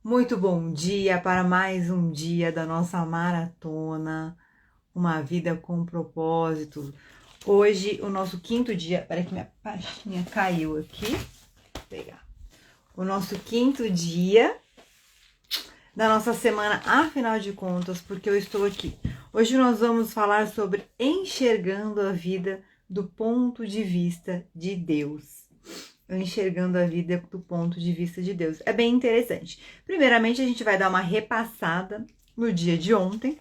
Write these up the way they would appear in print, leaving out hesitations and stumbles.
Muito bom dia para mais um dia da nossa maratona, uma vida com propósito. Hoje, o nosso quinto dia. Peraí que minha pastinha caiu aqui. Vou pegar. O nosso quinto dia da nossa semana, afinal de contas, porque eu estou aqui. Hoje nós vamos falar sobre enxergando a vida do ponto de vista de Deus. Enxergando a vida do ponto de vista de Deus. É bem interessante. Primeiramente, a gente vai dar uma repassada no dia de ontem.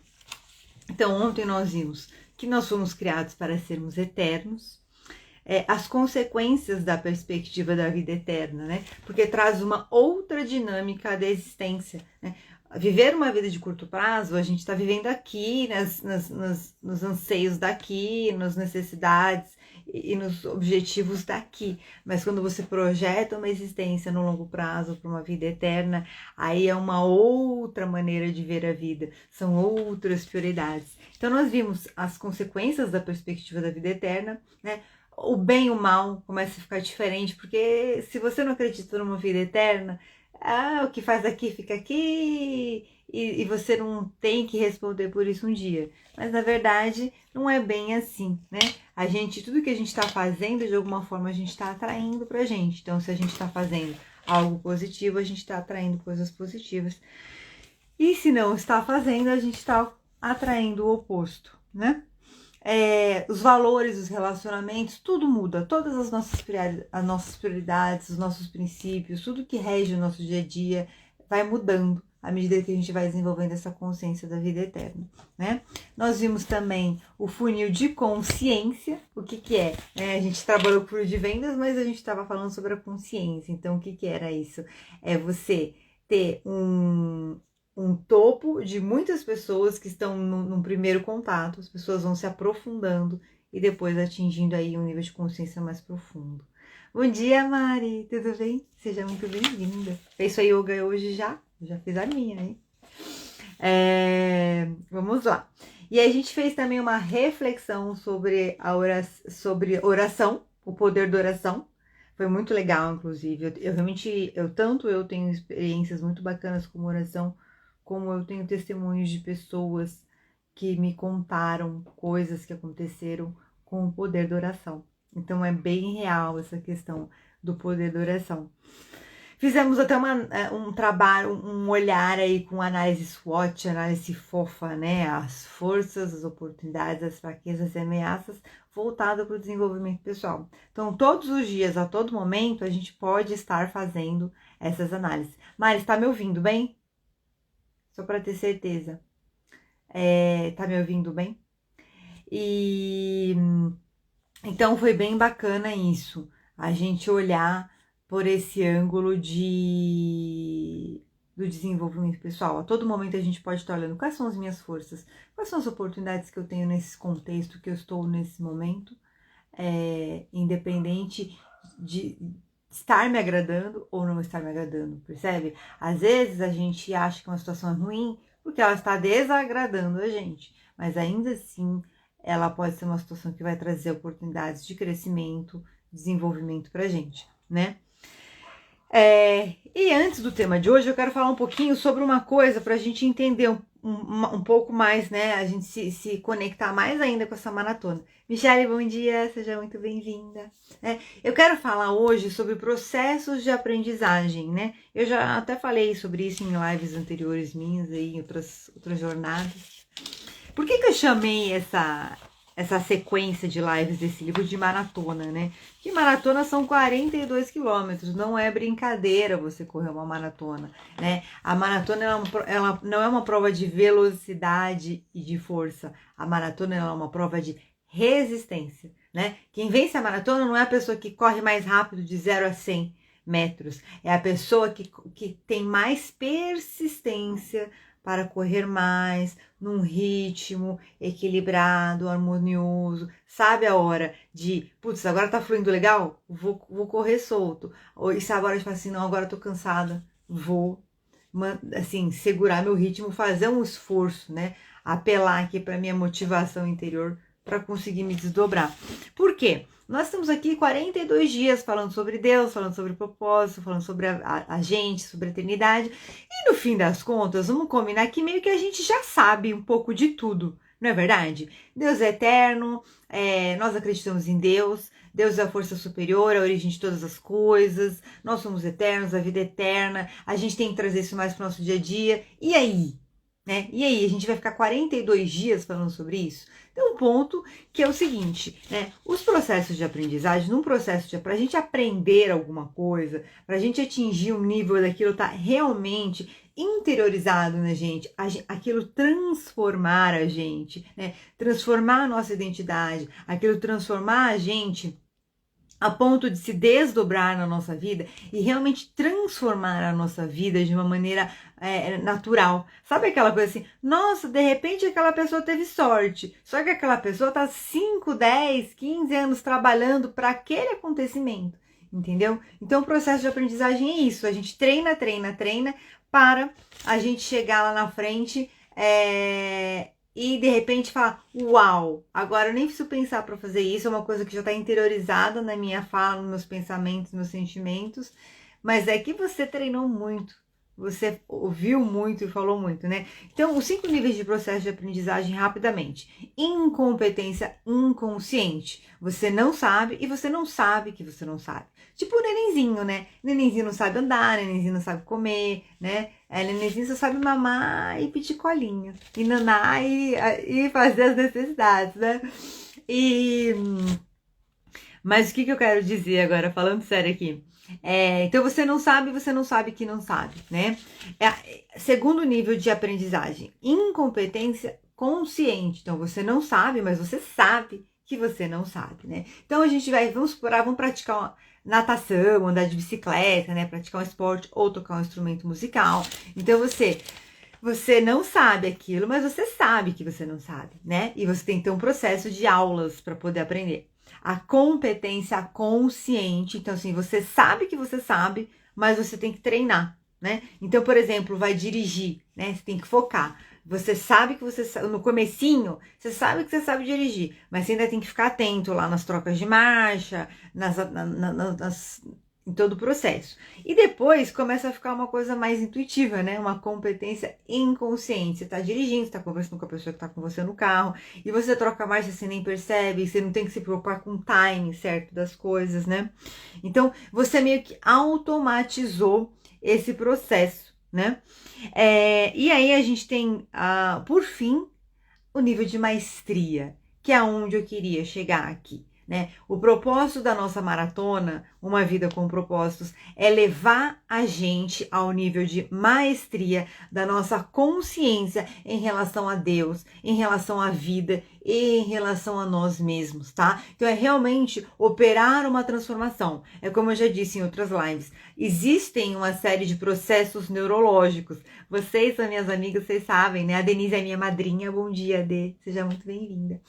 Então, ontem nós vimos que nós fomos criados para sermos eternos. As consequências da perspectiva da vida eterna, né? Porque traz uma outra dinâmica da existência, né? Viver uma vida de curto prazo, a gente está vivendo aqui, nos anseios daqui, nas necessidades e nos objetivos daqui. Mas quando você projeta uma existência no longo prazo para uma vida eterna, aí é uma outra maneira de ver a vida, são outras prioridades. Então nós vimos as consequências da perspectiva da vida eterna, né? O bem e o mal começa a ficar diferente, porque se você não acredita numa vida eterna, o que faz aqui fica aqui e você não tem que responder por isso um dia. Mas na verdade não é bem assim, né? Tudo que a gente está fazendo, de alguma forma a gente está atraindo pra gente. Então, se a gente está fazendo algo positivo, a gente está atraindo coisas positivas. E se não está fazendo, a gente está atraindo o oposto, né? Os valores, os relacionamentos, tudo muda, todas as nossas prioridades, os nossos princípios, tudo que rege o nosso dia a dia vai mudando à medida que a gente vai desenvolvendo essa consciência da vida eterna, né? Nós vimos também o funil de consciência, o que é? A gente trabalhou com o funil de vendas, mas a gente estava falando sobre a consciência, então o que era isso? É você ter um topo de muitas pessoas que estão num primeiro contato, as pessoas vão se aprofundando e depois atingindo aí um nível de consciência mais profundo. Bom dia, Mari, tudo bem? Seja muito bem-vinda. Fez sua yoga hoje já? Já fiz a minha, hein? Vamos lá. E a gente fez também uma reflexão sobre oração, o poder da oração. Foi muito legal, inclusive. Eu tenho experiências muito bacanas com oração, como eu tenho testemunhos de pessoas que me contaram coisas que aconteceram com o poder da oração. Então é bem real essa questão do poder da oração. Fizemos até um trabalho, um olhar aí com análise SWOT, análise fofa, né? As forças, as oportunidades, as fraquezas e ameaças, voltado para o desenvolvimento pessoal. Então, todos os dias, a todo momento, a gente pode estar fazendo essas análises. Mari, está me ouvindo bem? Só para ter certeza. Tá me ouvindo bem? Então foi bem bacana isso, a gente olhar por esse ângulo do desenvolvimento pessoal. A todo momento a gente pode estar olhando quais são as minhas forças, quais são as oportunidades que eu tenho nesse contexto que eu estou nesse momento, independente de estar me agradando ou não estar me agradando, percebe? Às vezes a gente acha que uma situação é ruim porque ela está desagradando a gente, mas ainda assim ela pode ser uma situação que vai trazer oportunidades de crescimento, desenvolvimento pra gente, né? E antes do tema de hoje, eu quero falar um pouquinho sobre uma coisa pra gente entender um pouco mais, né? A gente se conectar mais ainda com essa maratona. Michele, bom dia, seja muito bem-vinda. Eu quero falar hoje sobre processos de aprendizagem, né? Eu já até falei sobre isso em lives anteriores minhas, aí, em outras jornadas. Por que eu chamei essa sequência de lives desse livro de maratona, né? Que maratona são 42 quilômetros, não é brincadeira você correr uma maratona, né? A maratona ela não é uma prova de velocidade e de força, a maratona ela é uma prova de resistência, né? Quem vence a maratona não é a pessoa que corre mais rápido de 0 a 100 metros, é a pessoa que tem mais persistência para correr mais, num ritmo equilibrado, harmonioso, sabe a hora de, putz, agora tá fluindo legal? Vou correr solto. Ou se agora eu falo assim, não, agora eu tô cansada, vou, assim, segurar meu ritmo, fazer um esforço, né? Apelar aqui para minha motivação interior para conseguir me desdobrar. Por quê? Nós estamos aqui 42 dias falando sobre Deus, falando sobre propósito, falando sobre a gente, sobre a eternidade. E no fim das contas, vamos combinar que meio que a gente já sabe um pouco de tudo, não é verdade? Deus é eterno, nós acreditamos em Deus, Deus é a força superior, a origem de todas as coisas, nós somos eternos, a vida é eterna, a gente tem que trazer isso mais para o nosso dia a dia. E aí? Né? E aí, a gente vai ficar 42 dias falando sobre isso? Tem um ponto que é o seguinte, né? Os processos de aprendizagem, num processo para a gente aprender alguma coisa, para a gente atingir um nível daquilo tá realmente interiorizado na gente, aquilo transformar a gente, né? Transformar a nossa identidade, aquilo transformar a gente a ponto de se desdobrar na nossa vida e realmente transformar a nossa vida de uma maneira natural. Sabe aquela coisa assim, nossa, de repente aquela pessoa teve sorte, só que aquela pessoa está 5, 10, 15 anos trabalhando para aquele acontecimento, entendeu? Então o processo de aprendizagem é isso, a gente treina para a gente chegar lá na frente e de repente falar, uau, agora eu nem preciso pensar para fazer isso, é uma coisa que já está interiorizada na minha fala, nos meus pensamentos, nos meus sentimentos, mas é que você treinou muito, você ouviu muito e falou muito, né? Então, os 5 níveis de processo de aprendizagem rapidamente. Incompetência inconsciente. Você não sabe e você não sabe que você não sabe. Tipo o nenenzinho, né? Nenenzinho não sabe andar, nenenzinho não sabe comer, né? Nenenzinho só sabe mamar e pedir colinho. E nanar e fazer as necessidades, né? Mas o que eu quero dizer agora, falando sério aqui? Então você não sabe que não sabe, né? Segundo nível de aprendizagem, incompetência consciente. Então você não sabe, mas você sabe que você não sabe, né? Então a gente vamos praticar natação, andar de bicicleta, né? Praticar um esporte ou tocar um instrumento musical. Então você não sabe aquilo, mas você sabe que você não sabe, né? E você tem que ter um processo de aulas para poder aprender. A competência consciente, então assim, você sabe que você sabe, mas você tem que treinar, né? Então, por exemplo, vai dirigir, né? Você tem que focar. Você sabe que você sabe, no comecinho, você sabe que você sabe dirigir, mas você ainda tem que ficar atento lá nas trocas de marcha, em todo o processo. E depois começa a ficar uma coisa mais intuitiva, né? Uma competência inconsciente. Você está dirigindo, você está conversando com a pessoa que está com você no carro, e você troca a marcha, você nem percebe, você não tem que se preocupar com o timing certo das coisas, né? Então, você meio que automatizou esse processo, né? E aí a gente tem, por fim, o nível de maestria, que é onde eu queria chegar aqui. Né? O propósito da nossa maratona, Uma Vida com Propósitos, é levar a gente ao nível de maestria da nossa consciência em relação a Deus, em relação à vida e em relação a nós mesmos, tá? Então é realmente operar uma transformação. É como eu já disse em outras lives, existem uma série de processos neurológicos. Vocês são minhas amigas, vocês sabem, né? A Denise é minha madrinha. Bom dia, Dê. Seja muito bem-vinda.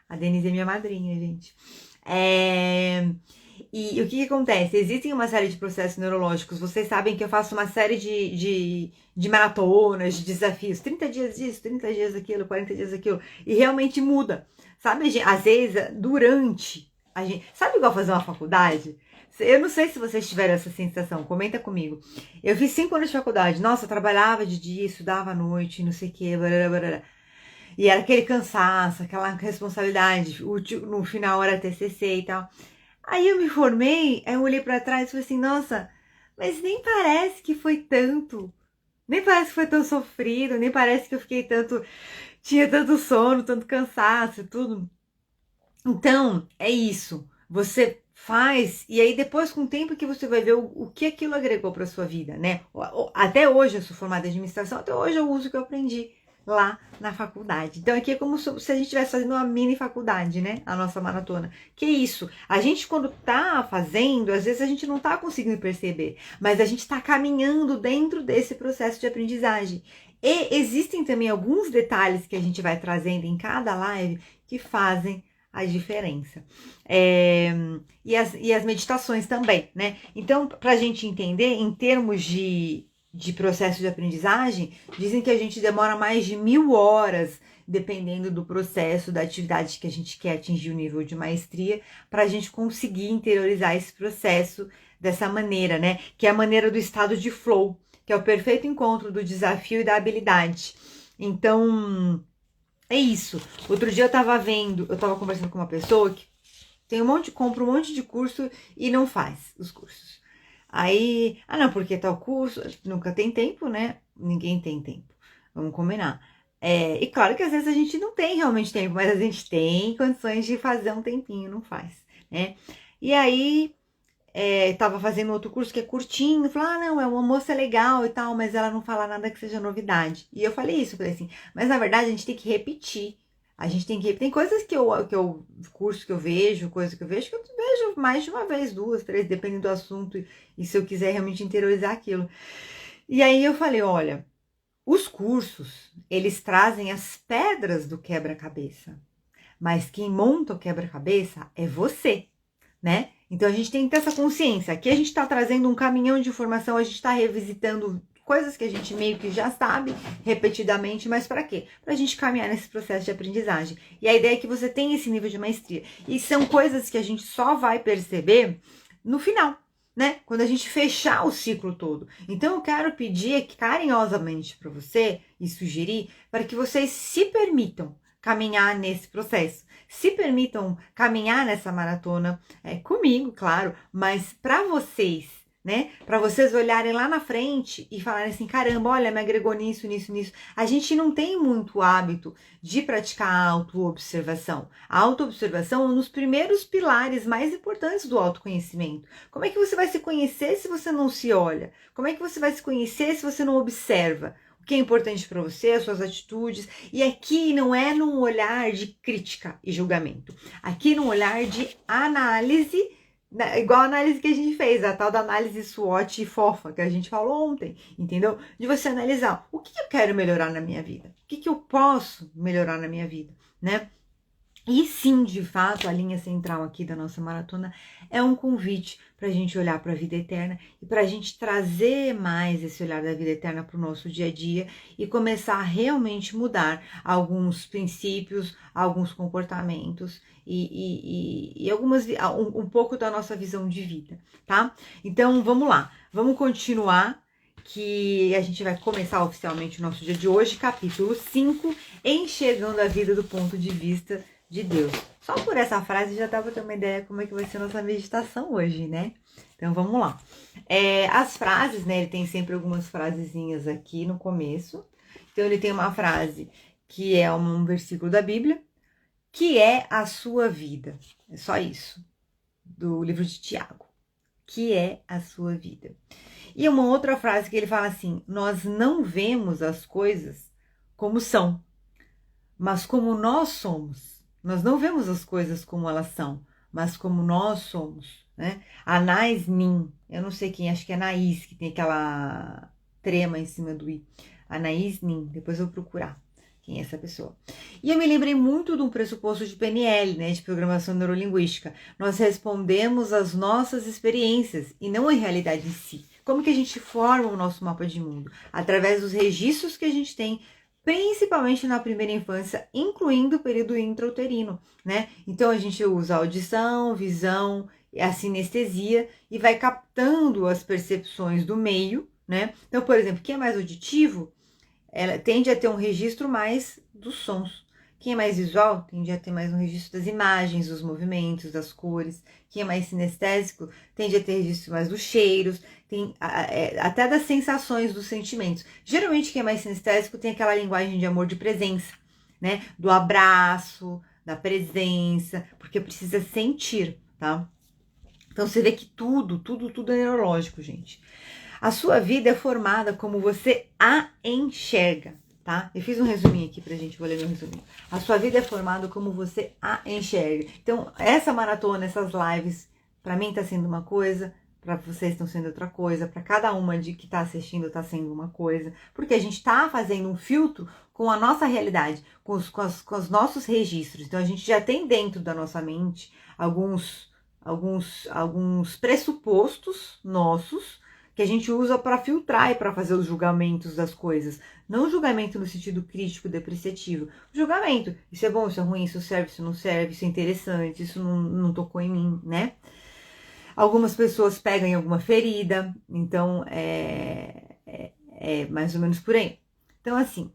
A Denise é minha madrinha, gente. E o que acontece? Existem uma série de processos neurológicos. Vocês sabem que eu faço uma série de maratonas, de desafios. 30 dias disso, 30 dias daquilo, 40 dias daquilo. E realmente muda. Sabe, às vezes, durante a gente... Sabe igual fazer uma faculdade? Eu não sei se vocês tiveram essa sensação. Comenta comigo. Eu fiz 5 anos de faculdade. Nossa, eu trabalhava de dia, estudava à noite, não sei o que, blá. E era aquele cansaço, aquela responsabilidade, no final era TCC e tal. Aí eu me formei, aí eu olhei pra trás e falei assim, nossa, mas nem parece que foi tanto. Nem parece que foi tão sofrido, nem parece que eu fiquei tinha tanto sono, tanto cansaço e tudo. Então, é isso. Você faz, e aí depois com o tempo que você vai ver o que aquilo agregou pra sua vida, né? Até hoje eu sou formada em administração, até hoje eu uso o que eu aprendi lá na faculdade. Então aqui é como se a gente estivesse fazendo uma mini faculdade, né? A nossa maratona. Que isso? A gente quando tá fazendo, às vezes a gente não tá conseguindo perceber, mas a gente tá caminhando dentro desse processo de aprendizagem. E existem também alguns detalhes que a gente vai trazendo em cada live que fazem a diferença. E as meditações também, né? Então, pra gente entender, em termos de processo de aprendizagem, dizem que a gente demora mais de 1000 horas dependendo do processo, da atividade que a gente quer atingir o nível de maestria, para a gente conseguir interiorizar esse processo dessa maneira, né? Que é a maneira do estado de flow, que é o perfeito encontro do desafio e da habilidade. Então, é isso. Outro dia eu tava conversando com uma pessoa que tem compra um monte de curso e não faz os cursos. Aí, não, porque tal curso, nunca tem tempo, né? Ninguém tem tempo. Vamos combinar. E claro que às vezes a gente não tem realmente tempo, mas a gente tem condições de fazer um tempinho, não faz, né? E aí, tava fazendo outro curso que é curtinho, falou, não, é uma moça legal e tal, mas ela não fala nada que seja novidade. E eu falei assim, mas na verdade a gente tem que repetir. A gente tem que. Tem coisas curso que eu vejo, coisas que eu vejo mais de uma vez, 2, 3, dependendo do assunto, e se eu quiser realmente interiorizar aquilo. E aí eu falei, olha, os cursos, eles trazem as pedras do quebra-cabeça, mas quem monta o quebra-cabeça é você, né? Então a gente tem que ter essa consciência. Aqui a gente está trazendo um caminhão de informação, a gente está revisitando coisas que a gente meio que já sabe repetidamente, mas para quê? Para a gente caminhar nesse processo de aprendizagem. E a ideia é que você tenha esse nível de maestria. E são coisas que a gente só vai perceber no final, né? Quando a gente fechar o ciclo todo. Então eu quero pedir carinhosamente para você e sugerir para que vocês se permitam caminhar nesse processo. Se permitam caminhar nessa maratona comigo, claro, mas para vocês, né? Para vocês olharem lá na frente e falarem assim, caramba, olha, me agregou nisso, nisso, nisso. A gente não tem muito hábito de praticar a autoobservação. A autoobservação é um dos primeiros pilares mais importantes do autoconhecimento. Como é que você vai se conhecer se você não se olha? Como é que você vai se conhecer se você não observa? O que é importante para você, as suas atitudes. E aqui não é num olhar de crítica e julgamento. Aqui num olhar de análise, igual a análise que a gente fez, a tal da análise SWOT e fofa, que a gente falou ontem, entendeu? De você analisar o que eu quero melhorar na minha vida, o que eu posso melhorar na minha vida, né? E sim, de fato, a linha central aqui da nossa maratona é um convite para a gente olhar para a vida eterna e para a gente trazer mais esse olhar da vida eterna para o nosso dia a dia e começar a realmente mudar alguns princípios, alguns comportamentos e um pouco da nossa visão de vida, tá? Então, vamos lá, vamos continuar, que a gente vai começar oficialmente o nosso dia de hoje, capítulo 5, enxergando a vida do ponto de vista de Deus. Só por essa frase já dá para ter uma ideia como é que vai ser a nossa meditação hoje, né? Então vamos lá. As frases, né? Ele tem sempre algumas frasezinhas aqui no começo. Então ele tem uma frase que é um versículo da Bíblia, que é a sua vida. É só isso. Do livro de Tiago. Que é a sua vida. E uma outra frase que ele fala assim: nós não vemos as coisas como são, mas como nós somos. Nós não vemos as coisas como elas são, mas como nós somos, né? Anais Nin, eu não sei quem, acho que é Anaís, que tem aquela trema em cima do I. Anaís Nin, depois eu vou procurar quem é essa pessoa. E eu me lembrei muito de um pressuposto de PNL, né, de programação neurolinguística. Nós respondemos às nossas experiências e não à realidade em si. Como que a gente forma o nosso mapa de mundo? Através dos registros que a gente tem, principalmente na primeira infância, incluindo o período intrauterino, né? Então a gente usa audição, visão, a sinestesia e vai captando as percepções do meio, né? Então, por exemplo, quem é mais auditivo, ela tende a ter um registro mais dos sons. Quem é mais visual tende a ter mais um registro das imagens, dos movimentos, das cores. Quem é mais sinestésico tende a ter registro mais dos cheiros, até das sensações, dos sentimentos. Geralmente quem é mais sinestésico tem aquela linguagem de amor de presença, né? Do abraço, da presença, porque precisa sentir, tá? Então você vê que tudo é neurológico, gente. A sua vida é formada como você a enxerga, tá? Eu fiz um resuminho aqui pra gente, vou ler meu resuminho. A sua vida é formada como você a enxerga. Então, essa maratona, essas lives, pra mim tá sendo uma coisa, pra vocês estão sendo outra coisa, pra cada uma de que tá assistindo tá sendo uma coisa, porque a gente tá fazendo um filtro com a nossa realidade, com os nossos registros. Então, a gente já tem dentro da nossa mente alguns pressupostos nossos, que a gente usa para filtrar e para fazer os julgamentos das coisas. Não julgamento no sentido crítico, depreciativo. Julgamento. Isso é bom, isso é ruim, isso serve, isso não serve, isso é interessante, isso não tocou em mim, né? Algumas pessoas pegam em alguma ferida, então é mais ou menos por aí. Então, assim,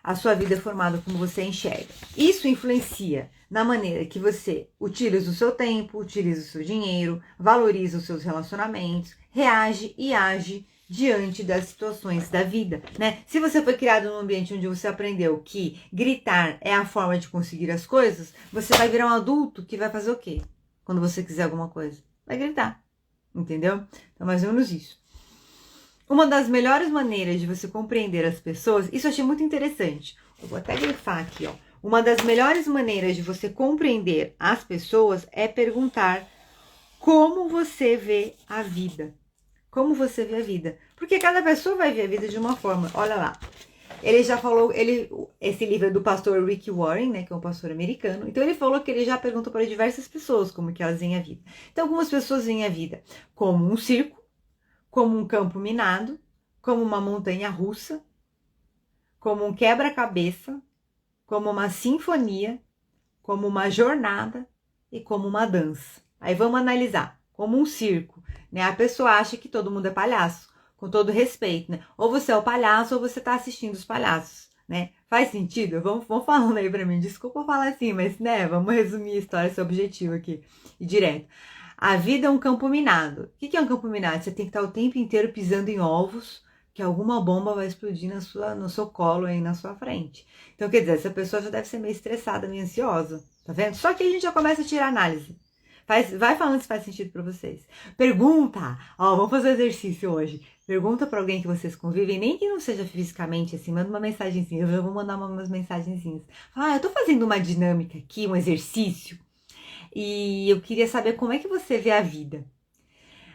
a sua vida é formada como você enxerga. Isso influencia na maneira que você utiliza o seu tempo, utiliza o seu dinheiro, valoriza os seus relacionamentos, reage e age diante das situações da vida, né? Se você foi criado num ambiente onde você aprendeu que gritar é a forma de conseguir as coisas, você vai virar um adulto que vai fazer o quê? Quando você quiser alguma coisa, vai gritar, entendeu? Então, mais ou menos isso. Uma das melhores maneiras de você compreender as pessoas, isso eu achei muito interessante. Eu vou até grifar aqui, ó. Uma das melhores maneiras de você compreender as pessoas é perguntar como você vê a vida. Como você vê a vida. Porque cada pessoa vai ver a vida de uma forma. Olha lá. Ele já falou, esse livro é do pastor Rick Warren, né, que é um pastor americano. Então ele falou que ele já perguntou para diversas pessoas como que elas veem a vida. Então algumas pessoas veem a vida como um circo, como um campo minado, como uma montanha russa, como um quebra-cabeça, como uma sinfonia, como uma jornada e como uma dança. Aí vamos analisar, como um circo, né? A pessoa acha que todo mundo é palhaço, com todo respeito, né? Ou você é o palhaço ou você está assistindo os palhaços, né? Faz sentido? Vamos falando aí pra mim, desculpa falar assim, mas né, vamos resumir a história, esse objetivo aqui, e direto. A vida é um campo minado. O que é um campo minado? Você tem que estar o tempo inteiro pisando em ovos, que alguma bomba vai explodir no seu colo aí na sua frente. Então, quer dizer, essa pessoa já deve ser meio estressada, meio ansiosa, tá vendo? Só que a gente já começa a tirar análise. Vai falando se faz sentido pra vocês. Pergunta, ó, vamos fazer um exercício hoje. Pergunta pra alguém que vocês convivem, nem que não seja fisicamente assim, manda uma mensagenzinha. Eu já vou mandar umas mensagenzinhas. Eu tô fazendo uma dinâmica aqui, um exercício, e eu queria saber como é que você vê a vida.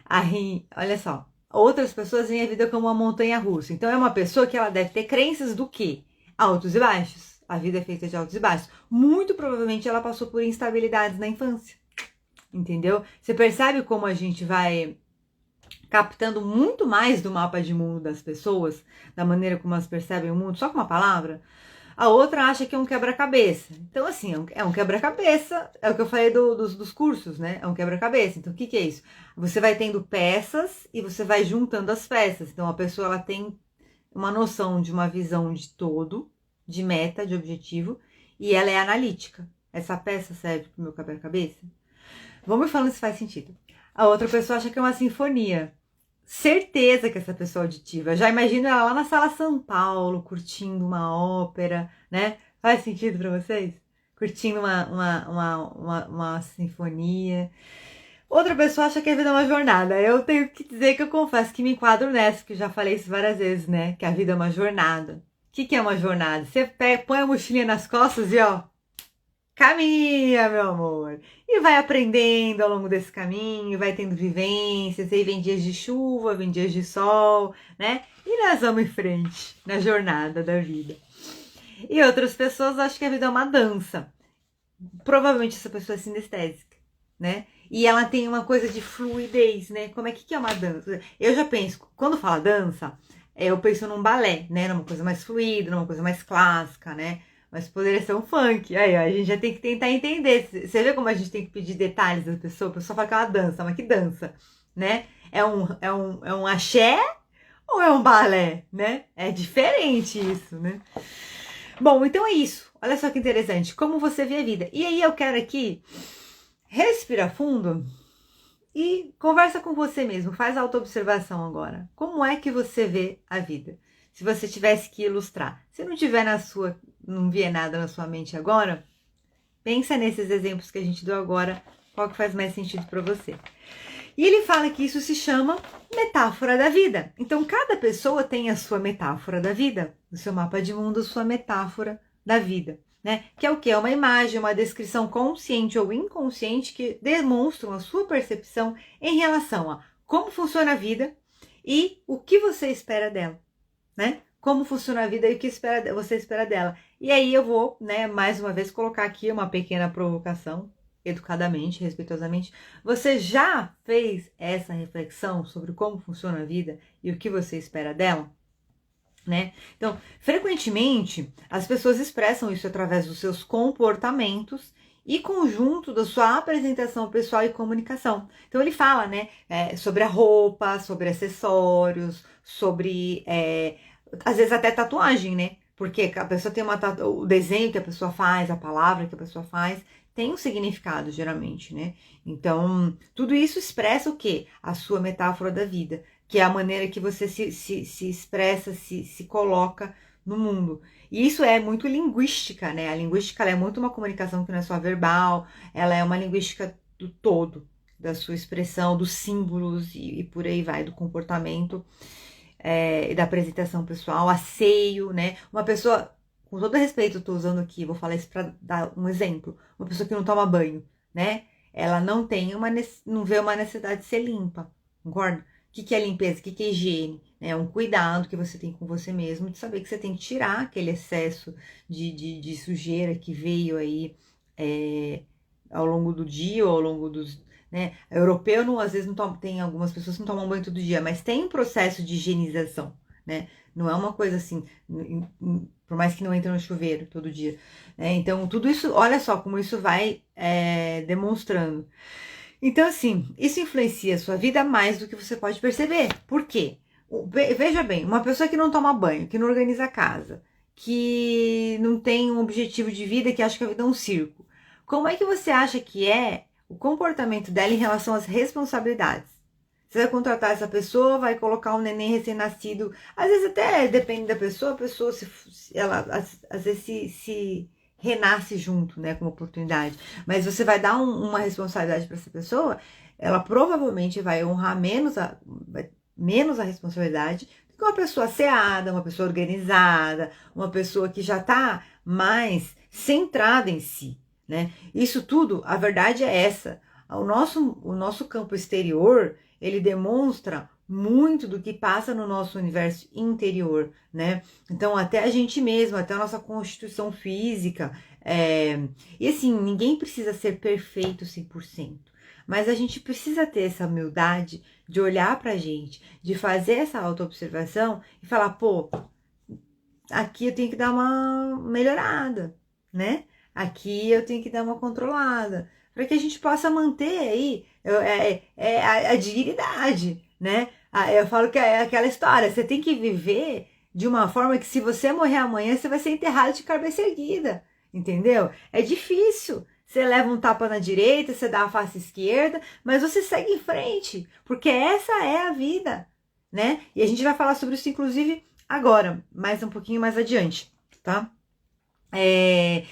Aí, olha só, outras pessoas veem a vida como uma montanha russa. Então é uma pessoa que ela deve ter crenças do quê? Altos e baixos. A vida é feita de altos e baixos. Muito provavelmente ela passou por instabilidades na infância. Entendeu? Você percebe como a gente vai captando muito mais do mapa de mundo das pessoas, da maneira como elas percebem o mundo, só com uma palavra? A outra acha que é um quebra-cabeça. Então, assim, é um quebra-cabeça. É o que eu falei dos cursos, né? É um quebra-cabeça. Então, o que é isso? Você vai tendo peças e você vai juntando as peças. Então, a pessoa ela tem uma noção de uma visão de todo, de meta, de objetivo, e ela é analítica. Essa peça serve para o meu quebra-cabeça? Vamos falando se faz sentido. A outra pessoa acha que é uma sinfonia. Certeza que essa pessoa é auditiva. Já imagino ela lá na Sala São Paulo, curtindo uma ópera, né? Faz sentido pra vocês? Curtindo uma sinfonia. Outra pessoa acha que a vida é uma jornada. Eu tenho que dizer que eu confesso que me enquadro nessa, que eu já falei isso várias vezes, né? Que a vida é uma jornada. O que é uma jornada? Você põe a mochilinha nas costas e ó, caminha, meu amor. E vai aprendendo ao longo desse caminho, vai tendo vivências, aí vem dias de chuva, vem dias de sol, né? E nós vamos em frente na jornada da vida. E outras pessoas acham que a vida é uma dança. Provavelmente essa pessoa é sinestésica, né? E ela tem uma coisa de fluidez, né? Como é que é uma dança? Eu já penso, quando fala dança, eu penso num balé, né? Numa coisa mais fluida, numa coisa mais clássica, né? Mas poderia ser um funk. Aí, ó, a gente já tem que tentar entender. Você vê como a gente tem que pedir detalhes da pessoa? A pessoa fala que é uma dança, mas que dança, né? É um axé ou é um balé, né? É diferente isso, né? Bom, então é isso. Olha só que interessante. Como você vê a vida. E aí eu quero aqui respirar fundo e conversa com você mesmo. Faz autoobservação agora. Como é que você vê a vida? Se você tivesse que ilustrar. Se não vier nada na sua mente agora, pensa nesses exemplos que a gente deu agora, qual que faz mais sentido para você. E ele fala que isso se chama metáfora da vida. Então, cada pessoa tem a sua metáfora da vida, o seu mapa de mundo, sua metáfora da vida, né? Que é o quê? É uma imagem, uma descrição consciente ou inconsciente que demonstram a sua percepção em relação a como funciona a vida e o que você espera dela, né? Como funciona a vida e o que você espera dela. E aí eu vou, né, mais uma vez colocar aqui uma pequena provocação. educadamente, respeitosamente. Você já fez essa reflexão sobre como funciona a vida e o que você espera dela? Né? Então, frequentemente, as pessoas expressam isso através dos seus comportamentos e conjunto da sua apresentação pessoal e comunicação. Então, ele fala, né, sobre a roupa, sobre acessórios, sobre, às vezes até tatuagem, né? Porque a pessoa tem o desenho que a pessoa faz, a palavra que a pessoa faz, tem um significado, geralmente, né? Então, tudo isso expressa o quê? A sua metáfora da vida, que é a maneira que você se expressa, se coloca no mundo. E isso é muito linguística, né? A linguística ela é muito uma comunicação que não é só verbal, ela é uma linguística do todo, da sua expressão, dos símbolos e por aí vai, do comportamento e da apresentação pessoal, asseio, né? Uma pessoa, com todo respeito, eu tô usando aqui, vou falar isso para dar um exemplo, uma pessoa que não toma banho, né? Ela não tem não vê uma necessidade de ser limpa, concorda? O que é limpeza? O que é higiene? É um cuidado que você tem com você mesmo, de saber que você tem que tirar aquele excesso de sujeira que veio aí ao longo do dia ou ao longo dos... Né? Europeu, não, às vezes, não toma, tem algumas pessoas que não tomam banho todo dia, mas tem um processo de higienização, né? Não é uma coisa assim, por mais que não entre no chuveiro todo dia. Né? Então, tudo isso, olha só como isso vai demonstrando. Então, assim, isso influencia a sua vida mais do que você pode perceber. Por quê? Veja bem, uma pessoa que não toma banho, que não organiza a casa, que não tem um objetivo de vida, que acha que a vida é um circo. Como é que você acha que é o comportamento dela em relação às responsabilidades? Você vai contratar essa pessoa, vai colocar um neném recém-nascido, às vezes até depende da pessoa, a pessoa ela às vezes se renasce junto, né, com uma oportunidade. Mas você vai dar uma responsabilidade para essa pessoa, ela provavelmente vai honrar menos a responsabilidade do que uma pessoa asseada, uma pessoa organizada, uma pessoa que já está mais centrada em si, né? Isso tudo, a verdade é essa. O nosso campo exterior, ele demonstra muito do que passa no nosso universo interior, né? Então, até a gente mesmo, até a nossa constituição física. E assim, ninguém precisa ser perfeito 100%. Mas a gente precisa ter essa humildade de olhar pra gente, de fazer essa autoobservação e falar, pô, aqui eu tenho que dar uma melhorada, né? Aqui eu tenho que dar uma controlada, para que a gente possa manter aí a dignidade, né? Eu falo que é aquela história, você tem que viver de uma forma que se você morrer amanhã, você vai ser enterrado de cabeça erguida, entendeu? É difícil. Você leva um tapa na direita, você dá a face esquerda, mas você segue em frente, porque essa é a vida, né? E a gente vai falar sobre isso, inclusive, agora, mais um pouquinho mais adiante, tá?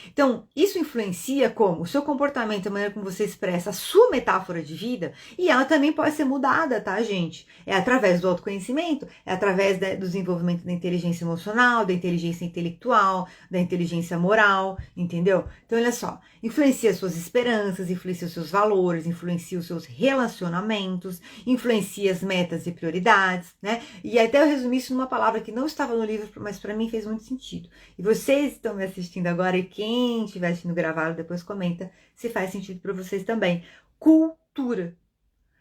Então, isso influencia como o seu comportamento, a maneira como você expressa a sua metáfora de vida, e ela também pode ser mudada, tá, gente? É através do autoconhecimento, é através do desenvolvimento da inteligência emocional, da inteligência intelectual, da inteligência moral, entendeu? Então, olha só, influencia suas esperanças, influencia os seus valores, influencia os seus relacionamentos, influencia as metas e prioridades, né? E até eu resumi isso numa palavra que não estava no livro, mas para mim fez muito sentido. E vocês estão me assistindo agora, e quem estiver assistindo gravado depois comenta se faz sentido para vocês também. Cultura.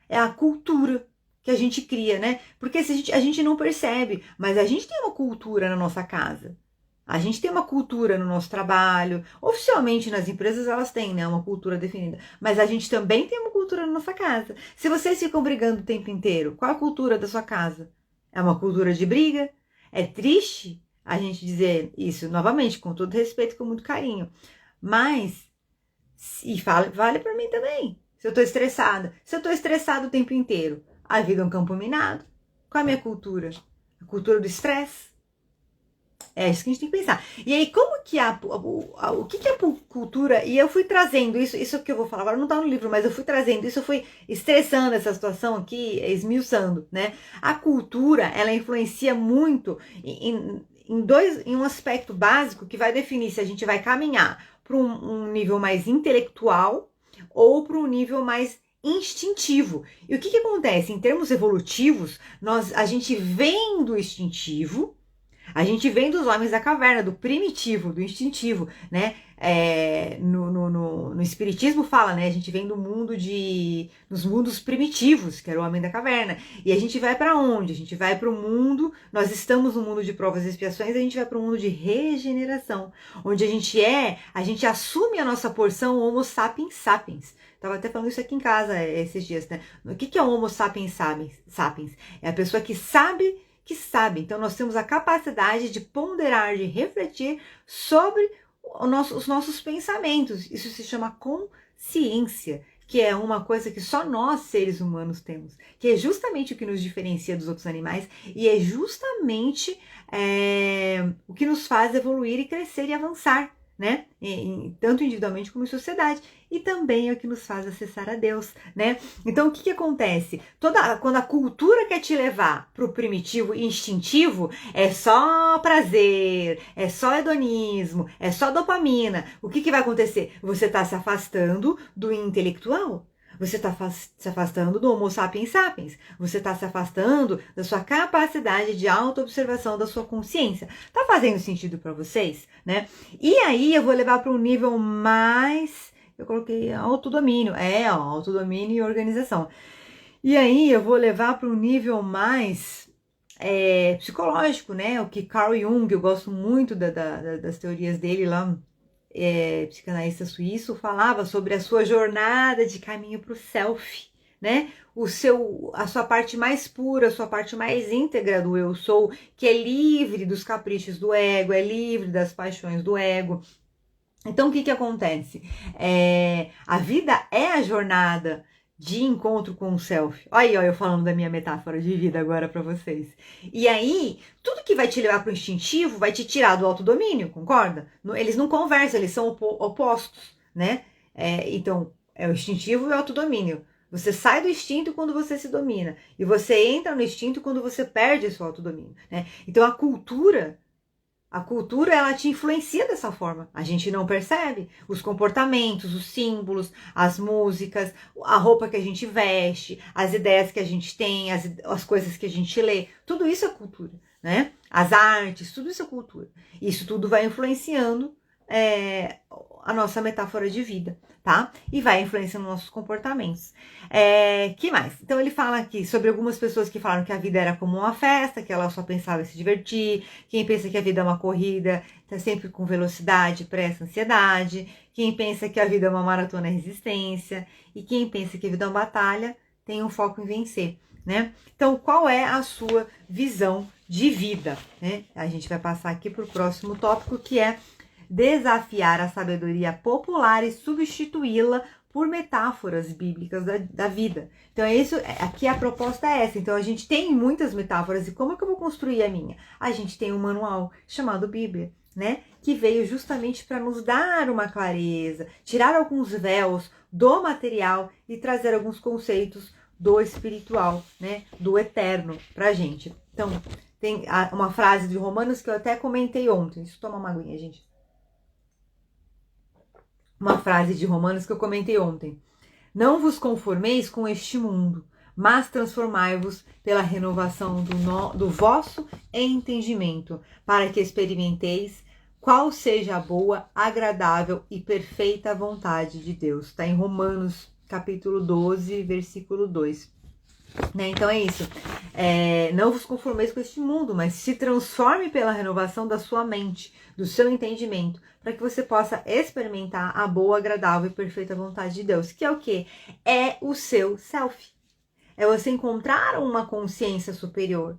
É a cultura que a gente cria, né? Porque a gente não percebe, mas a gente tem uma cultura na nossa casa. A gente tem uma cultura no nosso trabalho. Oficialmente nas empresas elas têm, né, uma cultura definida. Mas a gente também tem uma cultura na nossa casa. Se vocês ficam brigando o tempo inteiro, qual é a cultura da sua casa? É uma cultura de briga? É triste a gente dizer isso, novamente, com todo respeito, com muito carinho. Mas, vale para mim também. Se eu tô estressada. Se eu tô estressada o tempo inteiro, a vida é um campo minado. Qual é a minha cultura? A cultura do estresse? É isso que a gente tem que pensar. E aí, como que o que é a cultura? E eu fui trazendo isso que eu vou falar agora, não tá no livro, mas eu fui trazendo isso, eu fui estressando essa situação aqui, esmiuçando, né? A cultura, ela influencia muito em um aspecto básico que vai definir se a gente vai caminhar para um nível mais intelectual ou para um nível mais instintivo. E o que acontece? Em termos evolutivos, a gente vem do instintivo, A gente vem dos homens da caverna, do primitivo, do instintivo, né? No espiritismo fala, né? A gente vem dos mundos primitivos, que era o homem da caverna. E a gente vai para onde? A gente vai para o mundo, nós estamos no mundo de provas e expiações, a gente vai para o mundo de regeneração, onde a gente assume a nossa porção Homo sapiens sapiens. Tava até falando isso aqui em casa esses dias, né? O que é o Homo sapiens sapiens? É a pessoa que sabe que sabe. Então, nós temos a capacidade de ponderar, de refletir sobre os nossos pensamentos. Isso se chama consciência, que é uma coisa que só nós, seres humanos, temos. Que é justamente o que nos diferencia dos outros animais e é justamente o que nos faz evoluir e crescer e avançar, né? Tanto individualmente como em sociedade. E também é o que nos faz acessar a Deus, né? Então, o que acontece? Quando a cultura quer te levar para o primitivo e instintivo, é só prazer, é só hedonismo, é só dopamina. O que vai acontecer? Você está se afastando do intelectual. Você está se afastando do Homo sapiens sapiens. Você está se afastando da sua capacidade de autoobservação da sua consciência. Tá fazendo sentido para vocês, né? E aí eu vou levar para um nível mais... Eu coloquei autodomínio. Autodomínio e organização. E aí eu vou levar para um nível mais psicológico, né? O que Carl Jung, eu gosto muito das teorias dele lá, psicanalista suíço, falava sobre a sua jornada de caminho para o self, né? A sua parte mais pura, a sua parte mais íntegra do eu sou, que é livre dos caprichos do ego, é livre das paixões do ego. Então, o que acontece? A vida é a jornada de encontro com o self. Olha aí, eu falando da minha metáfora de vida agora para vocês. E aí, tudo que vai te levar para o instintivo vai te tirar do autodomínio, concorda? Eles não conversam, eles são opostos, né? Então, é o instintivo e o autodomínio. Você sai do instinto quando você se domina. E você entra no instinto quando você perde o seu autodomínio, né? Então, a cultura, ela te influencia dessa forma. A gente não percebe os comportamentos, os símbolos, as músicas, a roupa que a gente veste, as ideias que a gente tem, as coisas que a gente lê. Tudo isso é cultura, né? As artes, tudo isso é cultura. Isso tudo vai influenciando a nossa metáfora de vida, tá? E vai influenciando nossos comportamentos. Que mais? Então ele fala aqui sobre algumas pessoas que falaram que a vida era como uma festa, que ela só pensava em se divertir. Quem pensa que a vida é uma corrida, tá sempre com velocidade, pressa, ansiedade. Quem pensa que a vida é uma maratona, é resistência. E quem pensa que a vida é uma batalha, tem um foco em vencer, né? Então, qual é a sua visão de vida, né? A gente vai passar aqui para o próximo tópico, que é desafiar a sabedoria popular e substituí-la por metáforas bíblicas da vida. Então, aqui a proposta é essa. Então, a gente tem muitas metáforas. E como é que eu vou construir a minha? A gente tem um manual chamado Bíblia, né? Que veio justamente para nos dar uma clareza, tirar alguns véus do material e trazer alguns conceitos do espiritual, né? Do eterno pra gente. Então, tem uma frase de Romanos que eu até comentei ontem. Deixa eu tomar uma aguinha, gente. Uma frase de Romanos que eu comentei ontem. Não vos conformeis com este mundo, mas transformai-vos pela renovação do vosso entendimento, para que experimenteis qual seja a boa, agradável e perfeita vontade de Deus. Está em Romanos, capítulo 12, versículo 2. Né? Então é isso. Não vos conformeis com este mundo, mas se transforme pela renovação da sua mente, do seu entendimento, para que você possa experimentar a boa, agradável e perfeita vontade de Deus. Que é o quê? É o seu self. É você encontrar uma consciência superior.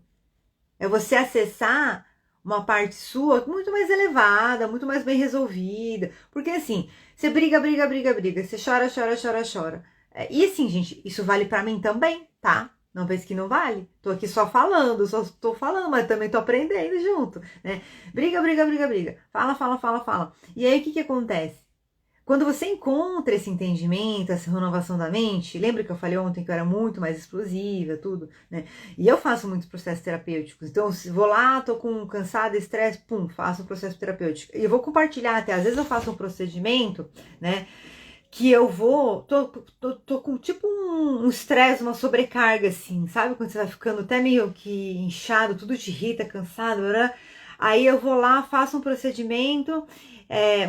É você acessar uma parte sua muito mais elevada, muito mais bem resolvida. Porque assim, você briga. Você chora. E assim, gente, isso vale pra mim também, tá? Não pense que não vale. Tô aqui só tô falando, mas também tô aprendendo junto, né? Briga. Fala. E aí, o que acontece? Quando você encontra esse entendimento, essa renovação da mente, lembra que eu falei ontem que eu era muito mais explosiva, tudo, né? E eu faço muitos processos terapêuticos. Então, se vou lá, tô com cansada, estresse, faço um processo terapêutico. E eu vou compartilhar até, às vezes eu faço um procedimento, né? Que eu tô com tipo um estresse, uma sobrecarga, assim, sabe? Quando você vai ficando até meio que inchado, tudo te irrita, cansado, né? Aí eu vou lá, faço um procedimento,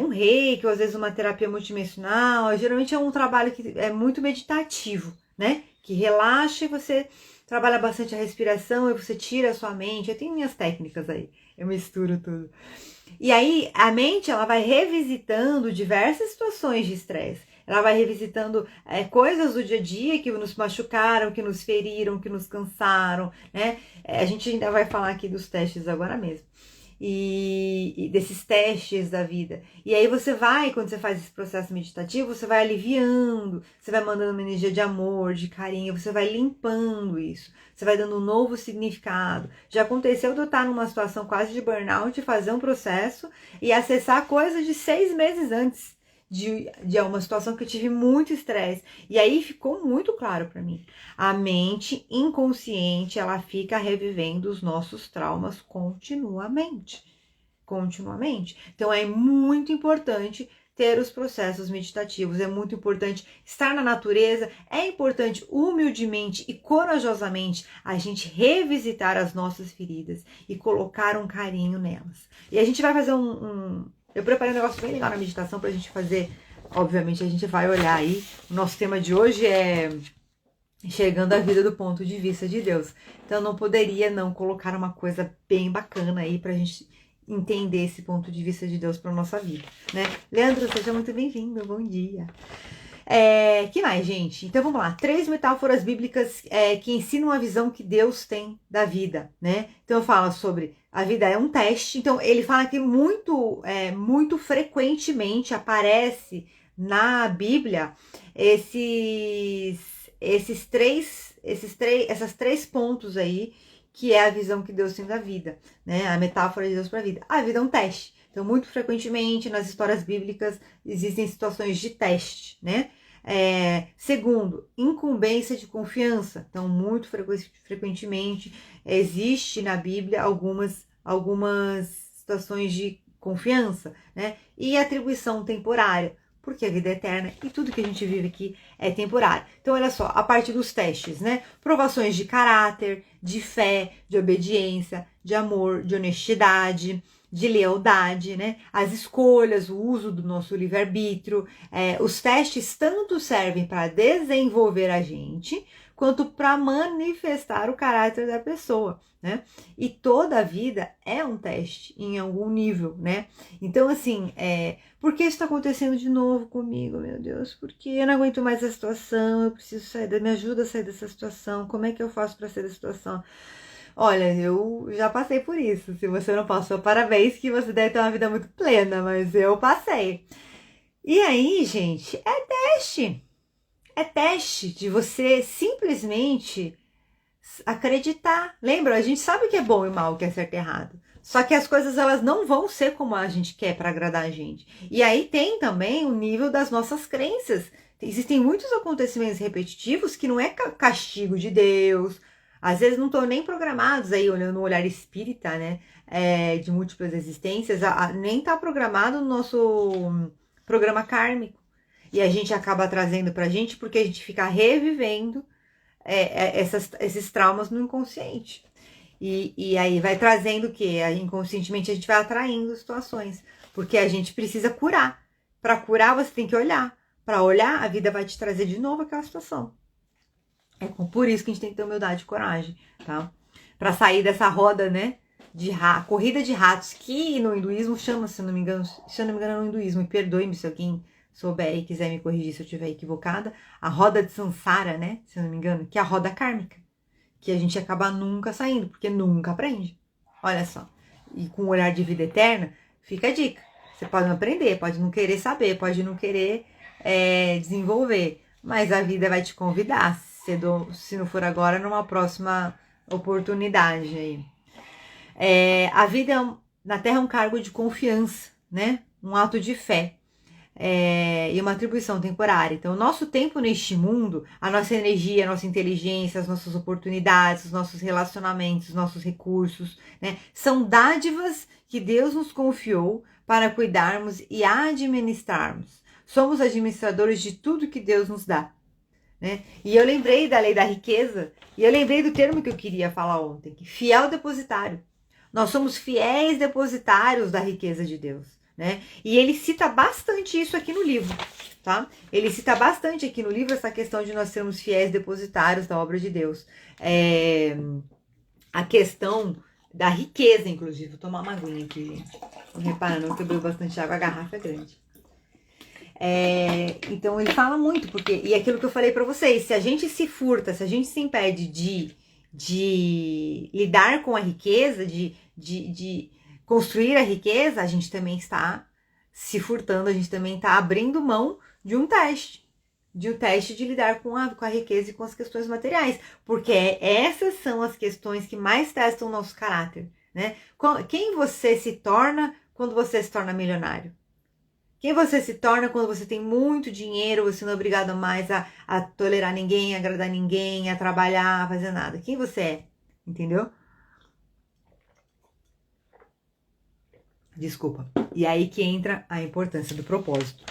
um reiki, ou às vezes uma terapia multidimensional. Geralmente é um trabalho que é muito meditativo, né? Que relaxa e você trabalha bastante a respiração e você tira a sua mente. Eu tenho minhas técnicas aí, eu misturo tudo. E aí a mente ela vai revisitando diversas situações de estresse. Ela vai revisitando coisas do dia a dia que nos machucaram, que nos feriram, que nos cansaram, né? A gente ainda vai falar aqui dos testes agora mesmo. E desses testes da vida. E aí você vai, quando você faz esse processo meditativo, você vai aliviando, você vai mandando uma energia de amor, de carinho, você vai limpando isso, você vai dando um novo significado. Já aconteceu de eu estar numa situação quase de burnout, fazer um processo e acessar coisas de 6 meses antes de uma situação que eu tive muito estresse. E aí ficou muito claro para mim. A mente inconsciente, ela fica revivendo os nossos traumas continuamente. Continuamente. Então é muito importante ter os processos meditativos, é muito importante estar na natureza, é importante humildemente e corajosamente a gente revisitar as nossas feridas e colocar um carinho nelas. E a gente vai fazer eu preparei um negócio bem legal na meditação pra gente fazer. Obviamente a gente vai olhar aí. O nosso tema de hoje é enxergando a vida do ponto de vista de Deus. Então não poderia não colocar uma coisa bem bacana aí pra gente entender esse ponto de vista de Deus para nossa vida, né? Leandro, seja muito bem-vindo, bom dia. Que mais, gente? Então vamos lá, 3 metáforas bíblicas que ensinam a visão que Deus tem da vida, né? Então eu falo sobre a vida é um teste. Então ele fala que muito frequentemente aparece na Bíblia essas três pontos aí, que é a visão que Deus tem da vida, né? A metáfora de Deus para a vida. A vida é um teste. Então, muito frequentemente nas histórias bíblicas existem situações de teste, né? Segundo, incumbência de confiança. Então, muito frequentemente existe na Bíblia algumas situações de confiança, né? E atribuição temporária, porque a vida é eterna e tudo que a gente vive aqui é temporário. Então, olha só, a parte dos testes, né? Provações de caráter, de fé, de obediência, de amor, de honestidade, de lealdade, né? As escolhas, o uso do nosso livre-arbítrio. Os testes tanto servem para desenvolver a gente, quanto para manifestar o caráter da pessoa, né? E toda a vida é um teste em algum nível, né? Então, assim, por que isso está acontecendo de novo comigo, meu Deus? Porque eu não aguento mais a situação, eu preciso sair, me ajuda a sair dessa situação, como é que eu faço para sair da situação? Olha, eu já passei por isso. Se você não passou, parabéns, que você deve ter uma vida muito plena, mas eu passei. E aí, gente, é teste. É teste de você simplesmente acreditar. Lembra? A gente sabe o que é bom e mal, o que é certo e errado. Só que as coisas elas não vão ser como a gente quer para agradar a gente. E aí tem também o nível das nossas crenças. Existem muitos acontecimentos repetitivos que não é castigo de Deus. Às vezes não estão nem programados aí, olhando o olhar espírita, né? De múltiplas existências. Nem está programado no nosso programa kármico. E a gente acaba trazendo pra gente porque a gente fica revivendo esses traumas no inconsciente. E aí vai trazendo o quê? Inconscientemente a gente vai atraindo situações. Porque a gente precisa curar. Para curar você tem que olhar. Para olhar, a vida vai te trazer de novo aquela situação. Por isso que a gente tem que ter humildade e coragem, tá? Para sair dessa roda, né? Corrida de ratos, que no hinduísmo chama, se eu não me engano no hinduísmo, e perdoe-me se alguém souber e quiser me corrigir se eu estiver equivocada, a roda de Sansara, né? Se eu não me engano, que é a roda kármica, que a gente acaba nunca saindo, porque nunca aprende. Olha só. E com o olhar de vida eterna, fica a dica. Você pode não aprender, pode não querer saber, pode não querer desenvolver, mas a vida vai te convidar, se não for agora, numa próxima oportunidade aí. A vida na Terra é um cargo de confiança, né? Um ato de fé. E uma atribuição temporária. Então, o nosso tempo neste mundo, a nossa energia, a nossa inteligência, as nossas oportunidades, os nossos relacionamentos, os nossos recursos, né, são dádivas que Deus nos confiou para cuidarmos e administrarmos. Somos administradores de tudo que Deus nos dá. Né? E eu lembrei da lei da riqueza, e eu lembrei do termo que eu queria falar ontem, que fiel depositário. Nós somos fiéis depositários da riqueza de Deus, né? E ele cita bastante isso aqui no livro, tá? Ele cita bastante aqui no livro essa questão de nós sermos fiéis depositários da obra de Deus. A questão da riqueza, inclusive. Vou tomar uma aguinha aqui, gente. Não repara não que eu bebo bastante água, a garrafa é grande. Então ele fala muito, porque, e aquilo que eu falei pra vocês, se a gente se furta, se a gente se impede de lidar com a riqueza, de construir a riqueza, a gente também está se furtando, a gente também está abrindo mão de um teste de lidar com a riqueza e com as questões materiais, porque essas são as questões que mais testam o nosso caráter, né? Quem você se torna quando você se torna milionário? Quem você se torna quando você tem muito dinheiro, você não é obrigado mais a tolerar ninguém, a agradar ninguém, a trabalhar, a fazer nada. Quem você é? Entendeu? Desculpa. E aí que entra a importância do propósito,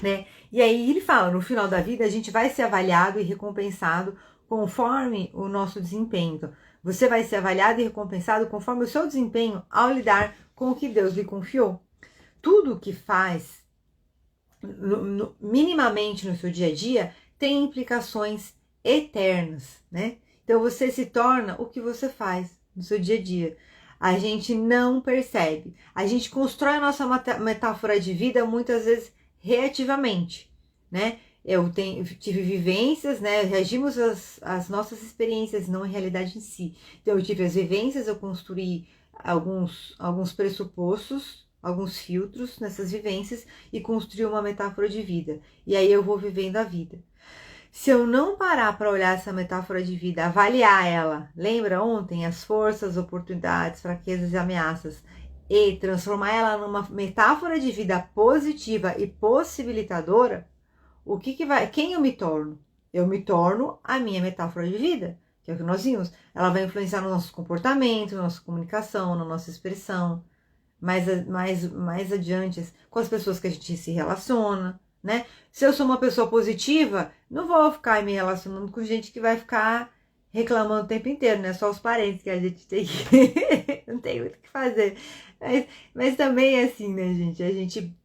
né? E aí ele fala, no final da vida a gente vai ser avaliado e recompensado conforme o nosso desempenho. Então, você vai ser avaliado e recompensado conforme o seu desempenho ao lidar com o que Deus lhe confiou. Tudo que faz minimamente no seu dia a dia tem implicações eternas, né? Então você se torna o que você faz no seu dia a dia. A gente não percebe. A gente constrói a nossa metáfora de vida muitas vezes reativamente, né? Eu tive vivências, né? Reagimos às nossas experiências, não a realidade em si. Então eu tive as vivências, eu construí alguns pressupostos, alguns filtros nessas vivências e construí uma metáfora de vida. E aí eu vou vivendo a vida. Se eu não parar para olhar essa metáfora de vida, avaliar ela, lembra ontem as forças, oportunidades, fraquezas e ameaças, e transformar ela numa metáfora de vida positiva e possibilitadora, quem eu me torno? Eu me torno a minha metáfora de vida, que é o que nós vimos. Ela vai influenciar no nosso comportamento, na nossa comunicação, na nossa expressão, mais adiante, com as pessoas que a gente se relaciona, né? Se eu sou uma pessoa positiva, não vou ficar me relacionando com gente que vai ficar reclamando o tempo inteiro, né? Só os parentes que a gente tem que... não tem muito o que fazer. Mas também é assim, né, gente? A gente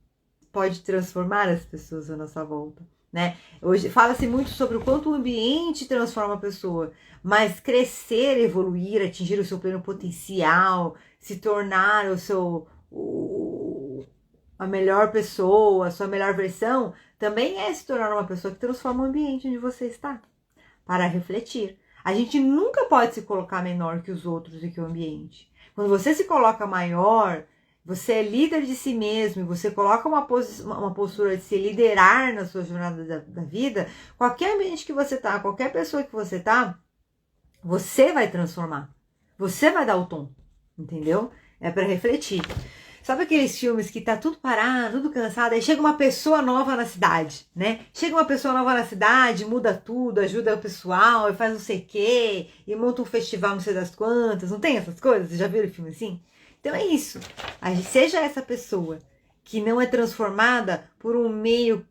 pode transformar as pessoas à nossa volta, né? Hoje fala-se muito sobre o quanto o ambiente transforma a pessoa, mas crescer, evoluir, atingir o seu pleno potencial, se tornar a melhor pessoa, a sua melhor versão, também é se tornar uma pessoa que transforma o ambiente onde você está, para refletir. A gente nunca pode se colocar menor que os outros e que o ambiente. Quando você se coloca maior, você é líder de si mesmo, e você coloca uma postura de se liderar na sua jornada da vida, qualquer ambiente que você tá, qualquer pessoa que você tá, você vai transformar. Você vai dar o tom, entendeu? É para refletir. Sabe aqueles filmes que tá tudo parado, tudo cansado, aí chega uma pessoa nova na cidade, né? Chega uma pessoa nova na cidade, muda tudo, ajuda o pessoal, e faz não sei o quê, e monta um festival não sei das quantas, não tem essas coisas? Vocês já viram filme assim? Então é isso. Seja essa pessoa que não é transformada por um meio,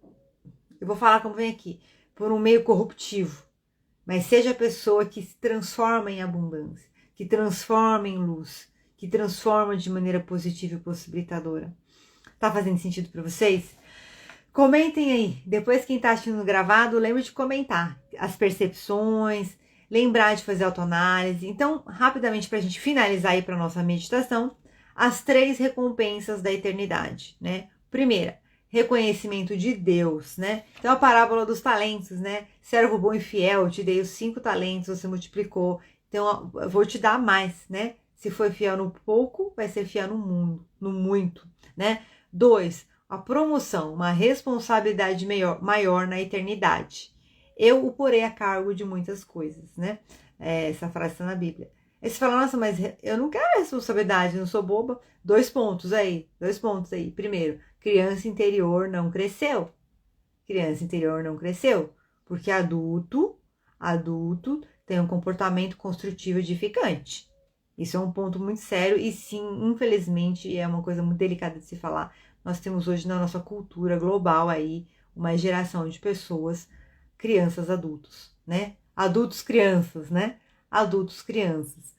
eu vou falar como vem aqui, por um meio corruptivo, mas seja a pessoa que se transforma em abundância, que transforma em luz, que transforma de maneira positiva e possibilitadora. Tá fazendo sentido para vocês? Comentem aí. Depois, quem tá assistindo gravado, lembre de comentar as percepções, lembrar de fazer autoanálise. Então, rapidamente, para a gente finalizar aí para nossa meditação, as 3 recompensas da eternidade, né? Primeira, reconhecimento de Deus, né? Então, a parábola dos talentos, né? Servo bom e fiel, eu te dei os 5 talentos, você multiplicou. Então, eu vou te dar mais, né? Se for fiel no pouco, vai ser fiel no muito, né? 2, a promoção, uma responsabilidade maior na eternidade. Eu o porei a cargo de muitas coisas, né? Essa frase está na Bíblia. Aí você fala, nossa, mas eu não quero responsabilidade, não sou boba. 2 pontos aí. Primeiro, criança interior não cresceu. Criança interior não cresceu. Porque adulto tem um comportamento construtivo edificante. Isso é um ponto muito sério e sim, infelizmente, é uma coisa muito delicada de se falar. Nós temos hoje na nossa cultura global aí uma geração de pessoas, crianças, adultos, né? Adultos, crianças, né? Adultos, crianças.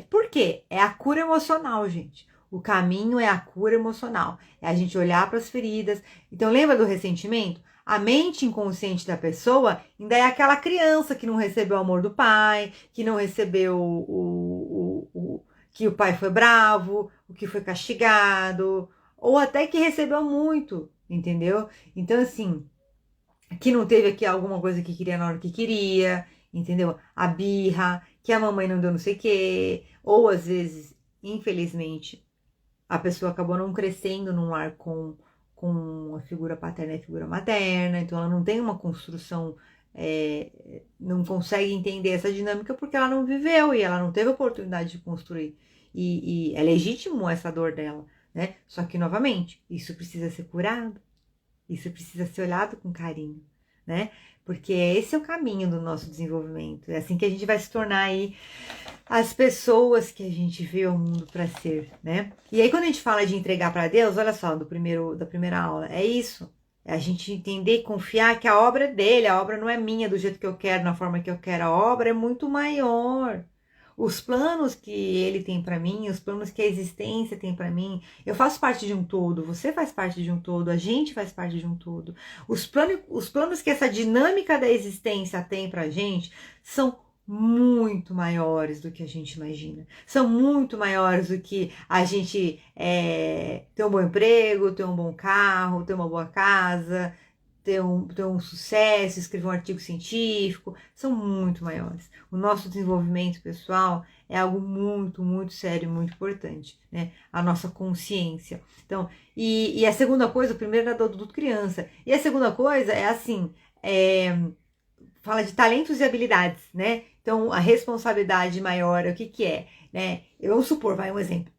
Por quê? É a cura emocional, gente. O caminho é a cura emocional. É a gente olhar para as feridas. Então, lembra do ressentimento? A mente inconsciente da pessoa ainda é aquela criança que não recebeu o amor do pai, que não recebeu que o pai foi bravo, o que foi castigado, ou até que recebeu muito, entendeu? Então, assim, que não teve aqui alguma coisa que queria na hora que queria, entendeu? A birra, que a mamãe não deu não sei o quê, ou às vezes, infelizmente, a pessoa acabou não crescendo num lar com a figura paterna e a figura materna, então ela não tem uma construção, não consegue entender essa dinâmica porque ela não viveu e ela não teve oportunidade de construir. E é legítimo essa dor dela, né? Só que, novamente, isso precisa ser curado, isso precisa ser olhado com carinho, né? Porque esse é o caminho do nosso desenvolvimento. É assim que a gente vai se tornar aí as pessoas que a gente veio ao mundo para ser, né? E aí quando a gente fala de entregar para Deus, olha só, da primeira aula, é isso. É a gente entender e confiar que a obra é dele, a obra não é minha do jeito que eu quero, na forma que eu quero, a obra é muito maior. Os planos que ele tem para mim, os planos que a existência tem para mim, eu faço parte de um todo, você faz parte de um todo, a gente faz parte de um todo. Os planos que essa dinâmica da existência tem pra gente são muito maiores do que a gente imagina. São muito maiores do que a gente ter um bom emprego, ter um bom carro, ter uma boa casa, ter um sucesso, escrever um artigo científico. São muito maiores. O nosso desenvolvimento pessoal é algo muito, muito sério, muito importante, né? A nossa consciência. Então, e a segunda coisa, o primeiro era do adulto criança. E a segunda coisa é assim, fala de talentos e habilidades, né? Então, a responsabilidade maior, o que que é, né? Eu vou supor, vai um exemplo.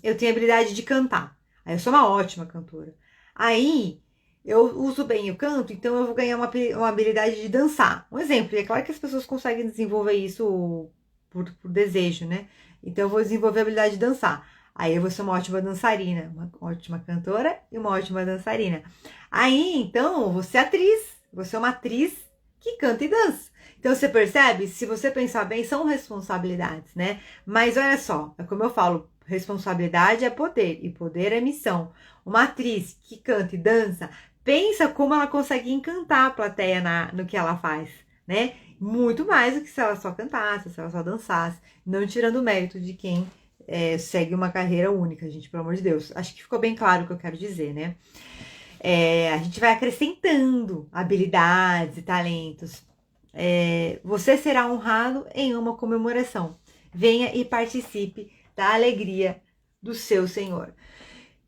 Eu tenho a habilidade de cantar. Aí eu sou uma ótima cantora. Aí eu uso bem o canto, então eu vou ganhar uma habilidade de dançar. Um exemplo, e é claro que as pessoas conseguem desenvolver isso por desejo, né? Então eu vou desenvolver a habilidade de dançar. Aí eu vou ser uma ótima dançarina, uma ótima cantora e uma ótima dançarina. Aí, então, você é atriz, você é uma atriz que canta e dança. Então você percebe, se você pensar bem, são responsabilidades, né? Mas olha só, é como eu falo, responsabilidade é poder e poder é missão. Uma atriz que canta e dança, pensa como ela consegue encantar a plateia no que ela faz, né? Muito mais do que se ela só cantasse, se ela só dançasse, não tirando o mérito de quem segue uma carreira única, gente, pelo amor de Deus. Acho que ficou bem claro o que eu quero dizer, né? A gente vai acrescentando habilidades e talentos. Você será honrado em uma comemoração. Venha e participe da alegria do seu Senhor.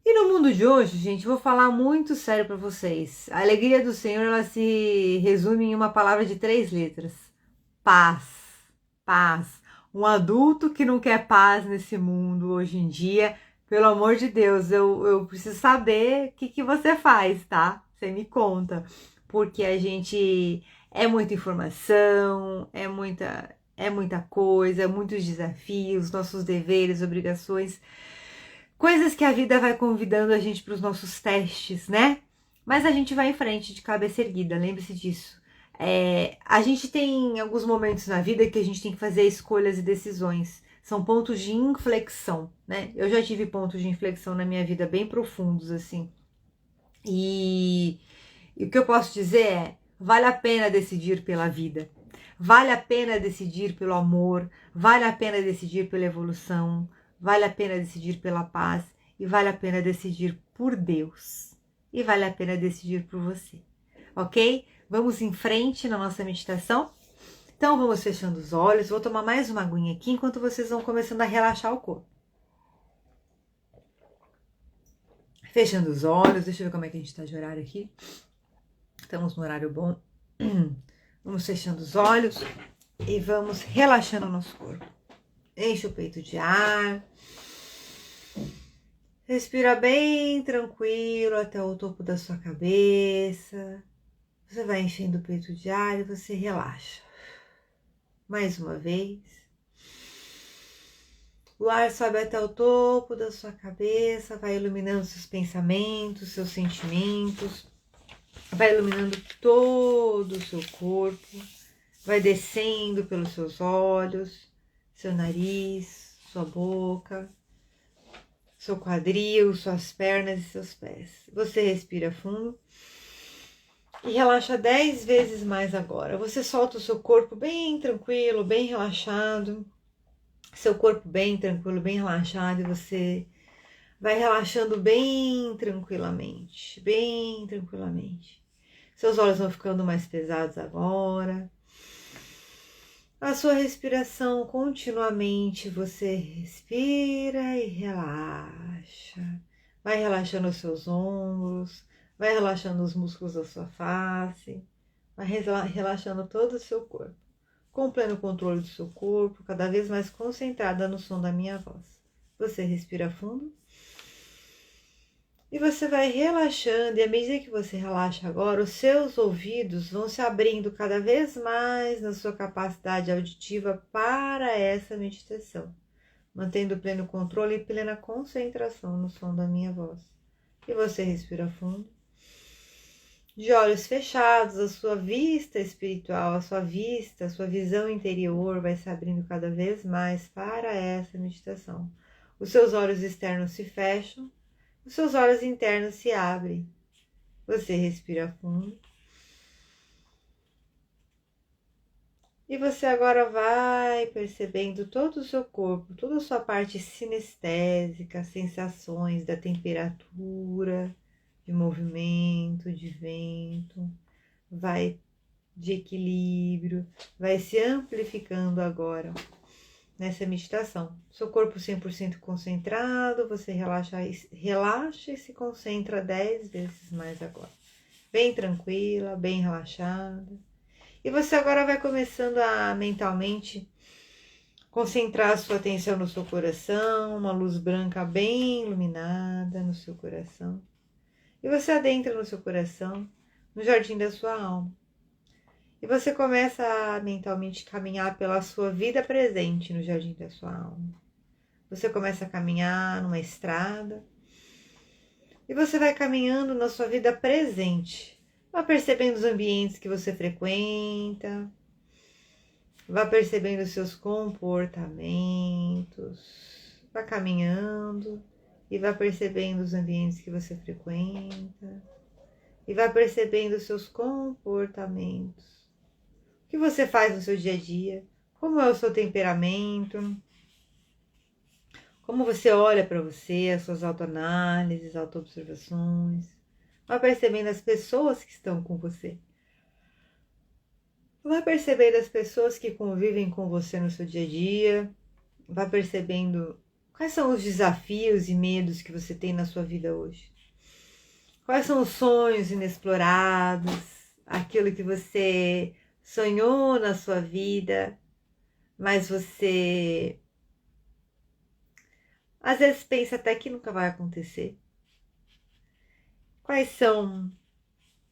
E no mundo de hoje, gente, vou falar muito sério para vocês. A alegria do Senhor, ela se resume em uma palavra de 3 letras. Paz. Paz. Um adulto que não quer paz nesse mundo hoje em dia, pelo amor de Deus, eu preciso saber o que você faz, tá? Você me conta. Porque a gente é muita informação, é muita coisa, muitos desafios, nossos deveres, obrigações, coisas que a vida vai convidando a gente para os nossos testes, né? Mas a gente vai em frente de cabeça erguida, lembre-se disso. A gente tem alguns momentos na vida que a gente tem que fazer escolhas e decisões. São pontos de inflexão, né? Eu já tive pontos de inflexão na minha vida bem profundos, assim. E o que eu posso dizer é, vale a pena decidir pela vida. Vale a pena decidir pelo amor. Vale a pena decidir pela evolução. Vale a pena decidir pela paz. E vale a pena decidir por Deus. E vale a pena decidir por você. Ok? Vamos em frente na nossa meditação? Então vamos fechando os olhos. Vou tomar mais uma aguinha aqui enquanto vocês vão começando a relaxar o corpo. Fechando os olhos. Deixa eu ver como é que a gente está de horário aqui. Estamos no horário bom. Vamos fechando os olhos e vamos relaxando o nosso corpo. Enche o peito de ar. Respira bem tranquilo até o topo da sua cabeça. Você vai enchendo o peito de ar e você relaxa. Mais uma vez. O ar sobe até o topo da sua cabeça, vai iluminando seus pensamentos, seus sentimentos, vai iluminando todo o seu corpo, vai descendo pelos seus olhos, seu nariz, sua boca, seu quadril, suas pernas e seus pés. Você respira fundo e relaxa 10 vezes mais agora. Você solta o seu corpo bem tranquilo, bem relaxado. Seu corpo bem tranquilo, bem relaxado, e você vai relaxando bem tranquilamente, bem tranquilamente. Seus olhos vão ficando mais pesados agora. A sua respiração continuamente, você respira e relaxa. Vai relaxando os seus ombros, vai relaxando os músculos da sua face, vai relaxando todo o seu corpo. Com pleno controle do seu corpo, cada vez mais concentrada no som da minha voz. Você respira fundo. E você vai relaxando, e à medida que você relaxa agora, os seus ouvidos vão se abrindo cada vez mais na sua capacidade auditiva para essa meditação, mantendo pleno controle e plena concentração no som da minha voz. E você respira fundo. De olhos fechados, a sua vista espiritual, a sua visão interior vai se abrindo cada vez mais para essa meditação. Os seus olhos externos se fecham. Os seus olhos internos se abrem. Você respira fundo. E você agora vai percebendo todo o seu corpo, toda a sua parte sinestésica, sensações da temperatura, de movimento, de vento, vai de equilíbrio, vai se amplificando agora nessa meditação. Seu corpo 100% concentrado, você relaxa e se concentra 10 vezes mais agora. Bem tranquila, bem relaxada. E você agora vai começando a mentalmente concentrar a sua atenção no seu coração, uma luz branca bem iluminada no seu coração. E você adentra no seu coração, no jardim da sua alma. E você começa a mentalmente caminhar pela sua vida presente no jardim da sua alma. Você começa a caminhar numa estrada. E você vai caminhando na sua vida presente. Vai percebendo os ambientes que você frequenta. Vai percebendo os seus comportamentos. Vai caminhando e vai percebendo os ambientes que você frequenta. E vai percebendo os seus comportamentos. O que você faz no seu dia a dia? Como é o seu temperamento? Como você olha para você, as suas autoanálises, autoobservações? Vai percebendo as pessoas que estão com você. Vai percebendo as pessoas que convivem com você no seu dia a dia. Vai percebendo quais são os desafios e medos que você tem na sua vida hoje. Quais são os sonhos inexplorados, aquilo que você sonhou na sua vida, mas você às vezes pensa até que nunca vai acontecer. Quais são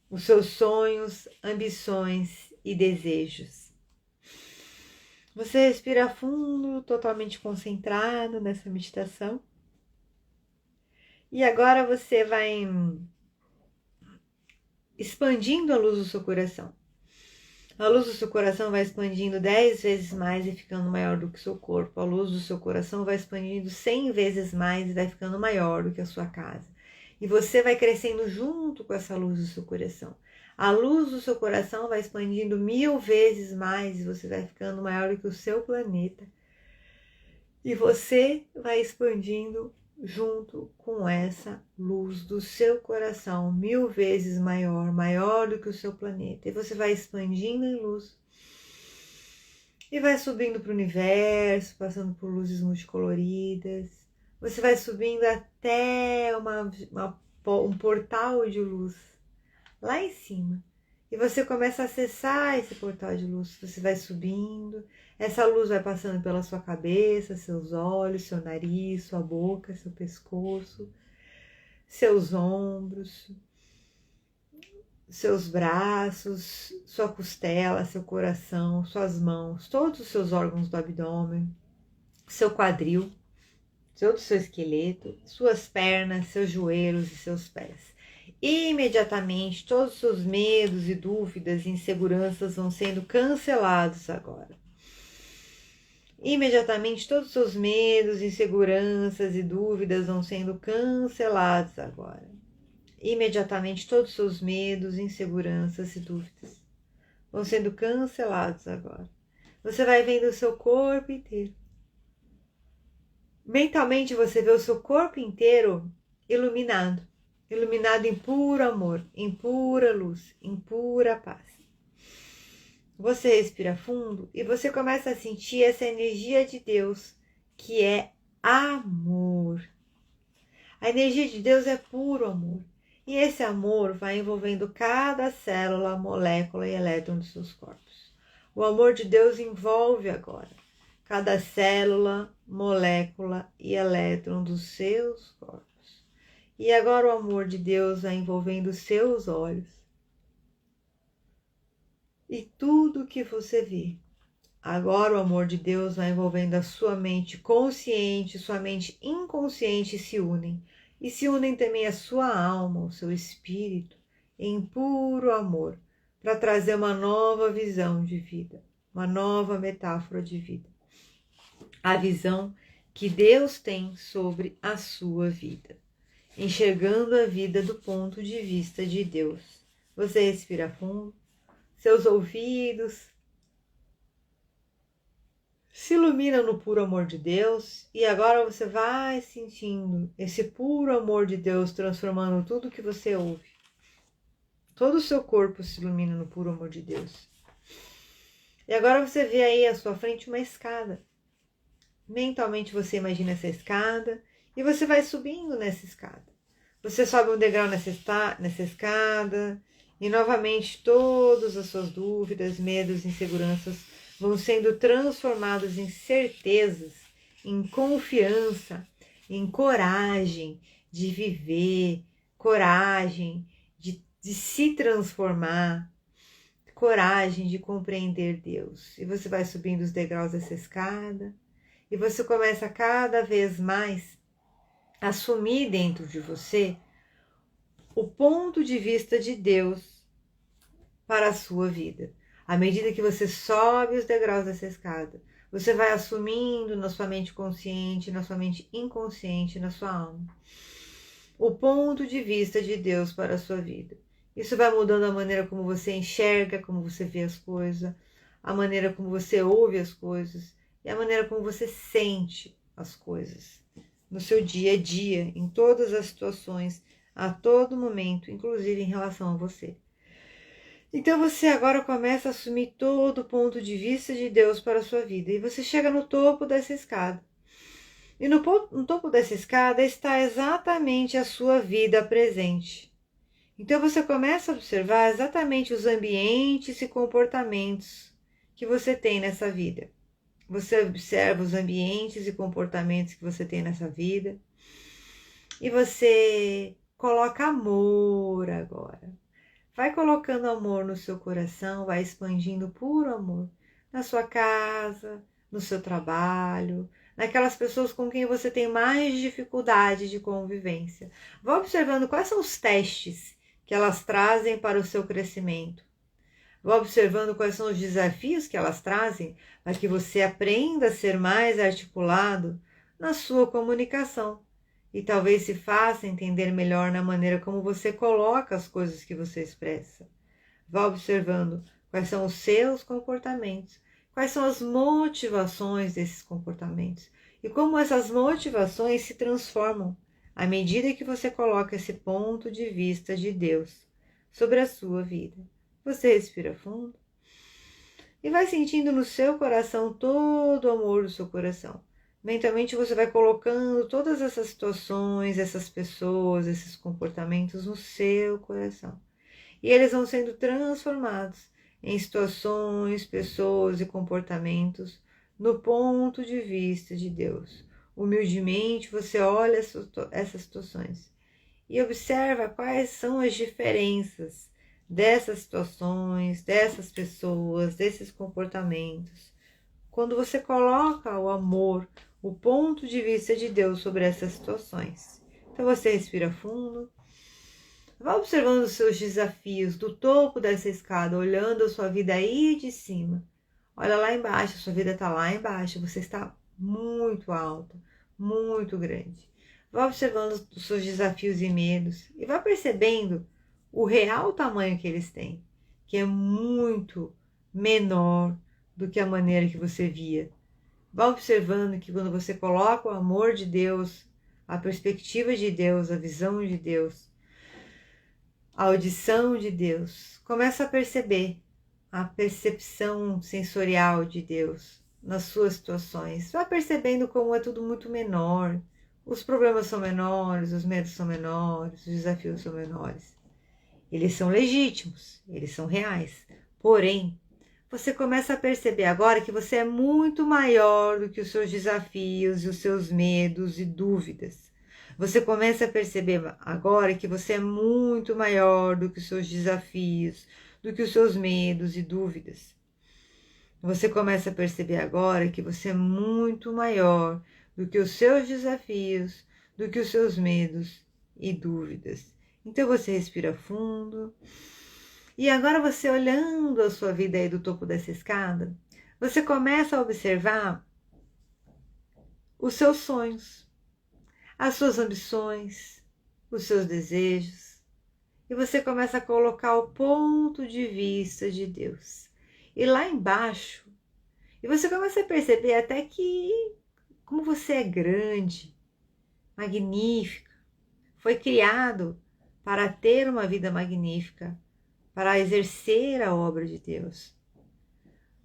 os seus sonhos, ambições e desejos? Você respira fundo, totalmente concentrado nessa meditação. E agora você vai expandindo a luz do seu coração. A luz do seu coração vai expandindo 10 vezes mais e ficando maior do que o seu corpo. A luz do seu coração vai expandindo 100 vezes mais e vai ficando maior do que a sua casa. E você vai crescendo junto com essa luz do seu coração. A luz do seu coração vai expandindo 1000 vezes mais e você vai ficando maior do que o seu planeta. E você vai expandindo junto com essa luz do seu coração, 1000 vezes maior, maior do que o seu planeta. E você vai expandindo em luz e vai subindo para o universo, passando por luzes multicoloridas. Você vai subindo até um portal de luz lá em cima. E você começa a acessar esse portal de luz. Você vai subindo, essa luz vai passando pela sua cabeça, seus olhos, seu nariz, sua boca, seu pescoço, seus ombros, seus braços, sua costela, seu coração, suas mãos, todos os seus órgãos do abdômen, seu quadril, todo o seu esqueleto, suas pernas, seus joelhos e seus pés. Imediatamente, todos os seus medos e dúvidas e inseguranças vão sendo cancelados agora. Imediatamente todos os seus medos, inseguranças e dúvidas vão sendo cancelados agora. Imediatamente todos os seus medos, inseguranças e dúvidas vão sendo cancelados agora. Você vai vendo o seu corpo inteiro. Mentalmente você vê o seu corpo inteiro iluminado. Iluminado em puro amor, em pura luz, em pura paz. Você respira fundo e você começa a sentir essa energia de Deus, que é amor. A energia de Deus é puro amor. E esse amor vai envolvendo cada célula, molécula e elétron dos seus corpos. O amor de Deus envolve agora cada célula, molécula e elétron dos seus corpos. E agora o amor de Deus vai envolvendo os seus olhos. E tudo que você vê. Agora o amor de Deus vai envolvendo a sua mente consciente, sua mente inconsciente se unem. E se unem também a sua alma, o seu espírito, em puro amor, para trazer uma nova visão de vida, uma nova metáfora de vida. A visão que Deus tem sobre a sua vida. Enxergando a vida do ponto de vista de Deus. Você respira fundo. Seus ouvidos se iluminam no puro amor de Deus e agora você vai sentindo esse puro amor de Deus transformando tudo que você ouve. Todo o seu corpo se ilumina no puro amor de Deus. E agora você vê aí à sua frente uma escada. Mentalmente você imagina essa escada e você vai subindo nessa escada. Você sobe um degrau nessa escada. E novamente todas as suas dúvidas, medos, inseguranças vão sendo transformadas em certezas, em confiança, em coragem de viver, coragem de se transformar, coragem de compreender Deus. E você vai subindo os degraus dessa escada e você começa cada vez mais a assumir dentro de você o ponto de vista de Deus para a sua vida. À medida que você sobe os degraus dessa escada, você vai assumindo na sua mente consciente, na sua mente inconsciente, na sua alma, o ponto de vista de Deus para a sua vida. Isso vai mudando a maneira como você enxerga, como você vê as coisas, a maneira como você ouve as coisas e a maneira como você sente as coisas no seu dia a dia, em todas as situações, a todo momento, inclusive em relação a você. Então você agora começa a assumir todo o ponto de vista de Deus para a sua vida. E você chega no topo dessa escada. E no topo dessa escada está exatamente a sua vida presente. Então você começa a observar exatamente os ambientes e comportamentos que você tem nessa vida. Você observa os ambientes e comportamentos que você tem nessa vida. E você coloca amor agora. Vai colocando amor no seu coração, vai expandindo puro amor na sua casa, no seu trabalho, naquelas pessoas com quem você tem mais dificuldade de convivência. Vá observando quais são os testes que elas trazem para o seu crescimento. Vá observando quais são os desafios que elas trazem para que você aprenda a ser mais articulado na sua comunicação. E talvez se faça entender melhor na maneira como você coloca as coisas que você expressa. Vá observando quais são os seus comportamentos, quais são as motivações desses comportamentos e como essas motivações se transformam à medida que você coloca esse ponto de vista de Deus sobre a sua vida. Você respira fundo e vai sentindo no seu coração todo o amor do seu coração. Mentalmente você vai colocando todas essas situações, essas pessoas, esses comportamentos no seu coração. E eles vão sendo transformados em situações, pessoas e comportamentos no ponto de vista de Deus. Humildemente você olha essas situações e observa quais são as diferenças dessas situações, dessas pessoas, desses comportamentos. Quando você coloca o amor, o ponto de vista de Deus sobre essas situações. Então você respira fundo, vá observando os seus desafios do topo dessa escada, olhando a sua vida aí de cima. Olha lá embaixo, a sua vida está lá embaixo, você está muito alto, muito grande. Vá observando os seus desafios e medos e vá percebendo o real tamanho que eles têm, que é muito menor do que a maneira que você via. Vá observando que quando você coloca o amor de Deus, a perspectiva de Deus, a visão de Deus, a audição de Deus, começa a perceber a percepção sensorial de Deus nas suas situações. Vá percebendo como é tudo muito menor, os problemas são menores, os medos são menores, os desafios são menores. Eles são legítimos, eles são reais. Porém, você começa a perceber agora que você é muito maior do que os seus desafios e os seus medos e dúvidas. Você começa a perceber agora que você é muito maior do que os seus desafios, do que os seus medos e dúvidas. Você começa a perceber agora que você é muito maior do que os seus desafios, do que os seus medos e dúvidas. Então você respira fundo. E agora você olhando a sua vida aí do topo dessa escada, você começa a observar os seus sonhos, as suas ambições, os seus desejos. E você começa a colocar o ponto de vista de Deus. E lá embaixo, e você começa a perceber até que como você é grande, magnífica, foi criado para ter uma vida magnífica, para exercer a obra de Deus.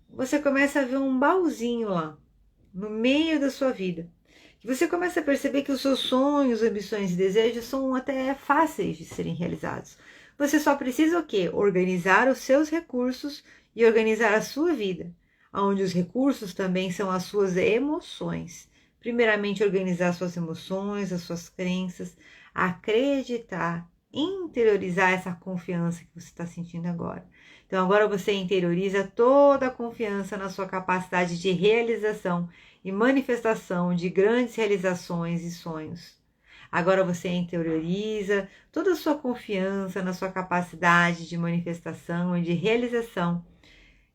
Você começa a ver um baúzinho lá, no meio da sua vida. E você começa a perceber que os seus sonhos, ambições e desejos são até fáceis de serem realizados. Você só precisa o quê? Organizar os seus recursos e organizar a sua vida, onde os recursos também são as suas emoções. Primeiramente, organizar suas emoções, as suas crenças, acreditar, interiorizar essa confiança que você está sentindo agora. Então agora você interioriza toda a confiança na sua capacidade de realização e manifestação de grandes realizações e sonhos. Agora você interioriza toda a sua confiança na sua capacidade de manifestação e de realização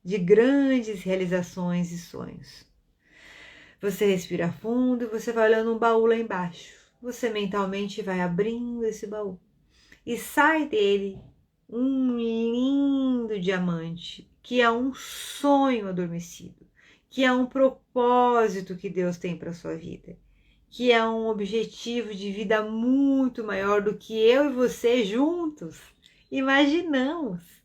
de grandes realizações e sonhos. Você respira fundo e você vai olhando um baú lá embaixo. Você mentalmente vai abrindo esse baú. E sai dele um lindo diamante, que é um sonho adormecido, que é um propósito que Deus tem para a sua vida, que é um objetivo de vida muito maior do que eu e você juntos imaginamos.